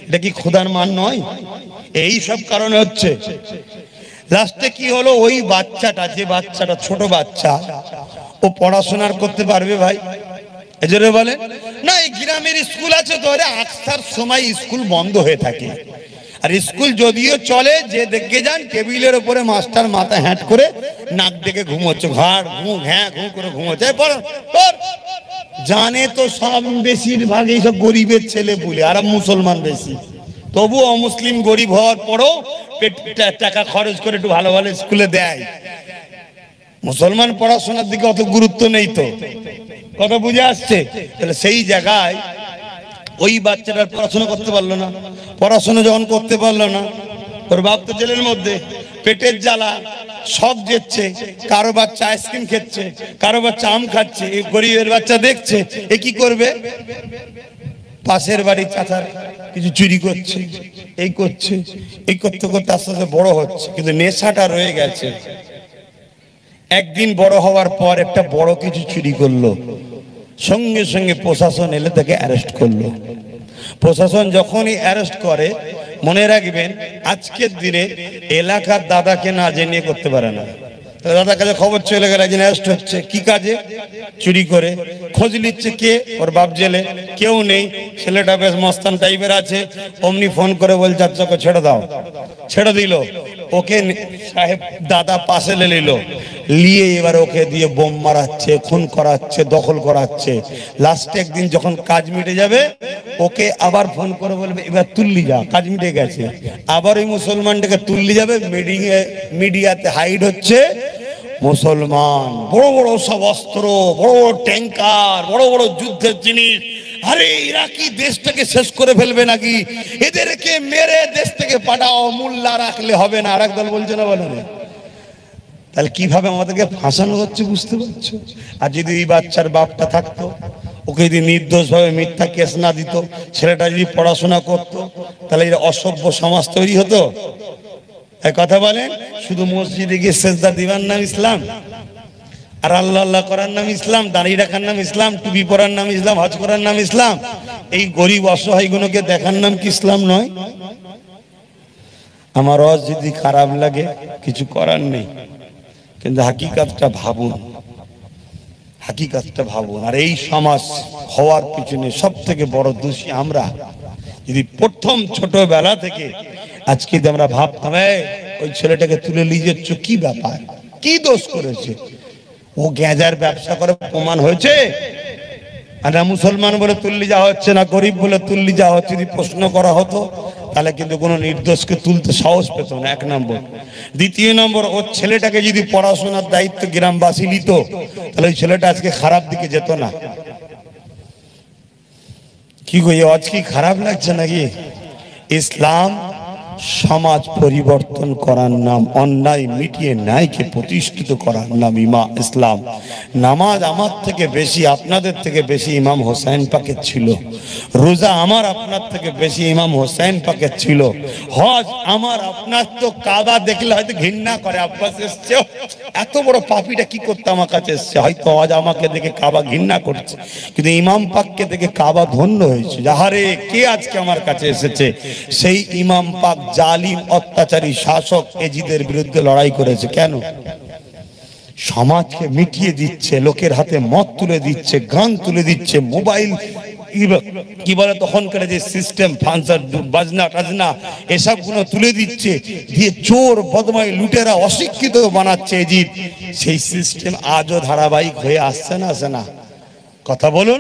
এটা কি খোদার মান নয়? এই সব কারণে হচ্ছে। লাস্টে কি হলো? ওই বাচ্চাটা, যে বাচ্চাটা ছোট বাচ্চা, ও পড়াশোনার করতে পারবে ভাই? এজন্য বলে না, এই গ্রামের স্কুল আছে তো, আকসার সময় স্কুল বন্ধ হয়ে থাকে। আর স্কুল যদিও চলে, যে দেখে যান টেবিলের উপরে মাস্টার মাথা হ্যাট করে নাক দেখে ঘুমোচ্ছে, ঘাড় ঘুম হ্যাঁ ঘুম করে ঘুমোচ্ছে। জানে তো সব বেশিরভাগ এইসব গরিবের ছেলে বলে, আর মুসলমান বেশি। তবু অমুসলিম গরিব হওয়ার পরও টাকা খরচ করে একটু ভালো ভালো স্কুলে দেয়। মুসলমান পড়াশোনার দিকে অত গুরুত্ব নেই তো। কথা বুঝে আসছে? তাহলে সেই জায়গায় ওই বাচ্চাটার পড়াশোনা করতে পারলো না। পড়াশোনা যখন করতে পারলো না, ওর বাপ তো জেলের মধ্যে, পেটের জ্বালা, সব যেচ্ছে। কারো বাচ্চা আইসক্রিম খাচ্ছে, কারো বাচ্চা আম খাচ্ছে, এই গরিবের বাচ্চা দেখছে, এ কি করবে? পাশের বাড়ি চাচার কিছু চুরি করছে, এই করছে, এই করতে করতে আস্তে আস্তে বড় হচ্ছে, কিন্তু নেশাটা রয়ে গেছে। একদিন বড় হওয়ার পর একটা বড় কিছু চুরি করলো, সঙ্গে সঙ্গে প্রশাসন এলে তাকে অ্যারেস্ট করলো। প্রশাসন যখনই অ্যারেস্ট করে, মনে রাখবেন আজকের দিনে এলাকার দাদাকে না জেনে করতে পারে না। দাদার কাছে খবর চলে গেল একজন অ্যারেস্ট হচ্ছে, কি কাজে? চুরি করে। খোঁজ নিচ্ছে কে? ওর বাপ জেলে, কেউ নেই, ছেলেটা বেশ মস্তান টাইপের আছে। অমনি ফোন করে বলছে আচ্ছা ওকে ছেড়ে দাও। ছেড়ে দিল। ওকে সাহেব দাদা পাশে নিল, নিয়ে এবার ওকে দিয়ে বোম মারাচ্ছে, খুন করাচ্ছে, দখল করাচ্ছে। লাস্টে একদিন যখন কাজ মিটে যাবে, ওকে আবার ফোন করে বলবে এবার তুললি যা, কাজ মিটে গেছে। আবার ওই মুসলমানটাকে তুললি যাবে, মিডিয়াতে হাইড হচ্ছে মুসলমান, বড় বড় সব অস্ত্র, বড় বড় ট্যাঙ্কার, বড় বড় যুদ্ধের জিনিস। আরে এরা কি দেশটাকে শেষ করে ফেলবে নাকি? এদেরকে মেরে দেশ থেকে পাঠাও, মোল্লা রাখলে হবে না। আর একদল বলছে না, বলে না। তাহলে কিভাবে আমাদেরকে ফাঁসানো হচ্ছে বুঝতে পারছো? আর যদি এই বাচ্চার বাপটা থাকতো, ওকে যদি নির্দোষ ভাবে মিথ্যা কেস না দিত, ছেলেটা যদি পড়াশোনা করতো, তাহলে এর অসভ্য সমাজ তৈরি হতো। এক কথা বলেন, শুধু মসজিদে গিয়ে সেজদা দিবার নাম ইসলাম, আর আল্লাহ আল্লাহ করার নাম ইসলাম, দাঁড়িয়ে রাখার নাম ইসলাম, টুপি পরার নাম ইসলাম, হজ করার নাম ইসলাম। এই গরিব অসহায়গুলোকে দেখার নাম কি ইসলাম নয়? আমার হজ যদি খারাপ লাগে কিছু করার নেই, কিন্তু হাকিকাতটা ভাবুন, হাকিকাতটা ভাবুন। আর এই সমাজ হওয়ার পিছনে সব থেকে বড় দোষী আমরা। যদি প্রথম ছোটবেলা থেকে আজকে আমরা ভাবতাম ওই ছেলেটাকে তুলে নিয়ে যাচ্ছ, কি ব্যাপার, কি দোষ করেছে? ও গ্যাঁজার ব্যবসা করে প্রমাণ হয়েছে, আর না মুসলমান বলে তুললি যাওয়া হচ্ছে, না গরিব বলে তুললি যাওয়া হচ্ছে। যদি প্রশ্ন করা হতো তাহলে কিন্তু কোনো নির্দোষকে তুলতে সাহস পেত না, 1 নম্বর। দ্বিতীয় নম্বর, ওর ছেলেটাকে যদি পড়াশোনার দায়িত্ব গ্রামবাসী নিত, তাহলে ওই ছেলেটা আজকে খারাপ দিকে যেত না। কি গো আজ কি খারাপ লাগছে নাকি? ইসলাম সমাজ পরিবর্তন করার নাম, অন্যায় মিটিয়ে ন্যায়কে প্রতিষ্ঠিত করার নাম ইসলাম। নামাজ আমার থেকে বেশি আপনাদের থেকে বেশি ইমাম হোসেন পাকের ছিল, রোজা আমার আপনার থেকে বেশি ইমাম হোসেন পাকের ছিল, হজ আমার আপনার তো কাবা দেখলে হয়তো ঘৃণা করে, আব্বাস এসছে এত বড় পাপীটা কি করতে আমার কাছে এসছে, হয়তো হজ আমাকে দেখে কাবা ঘৃণা করছে, কিন্তু ইমাম পাককে দেখে কাবা ধন্য হয়েছে। আহারে কে আজকে আমার কাছে এসেছে? সেই ইমাম পাক জালিম অত্যাচারী শাসক এজিদের বিরুদ্ধে লড়াই করেছে। কেন? সমাজকে মিটিয়ে দিচ্ছে, লোকের হাতে মদ তুলে দিচ্ছে, গান তুলে দিচ্ছে, মোবাইল কি বলে তখনকার যে সিস্টেম ফান্সার বাজনা টাজনা এসব গুলো তুলে দিচ্ছে, দিয়ে চোর বদমাই লুটেরা অশিক্ষিত বানাচ্ছে এজিদ। সেই সিস্টেম আজও ধারাবাহিক হয়ে আসছে না, আসে না? কথা বলুন।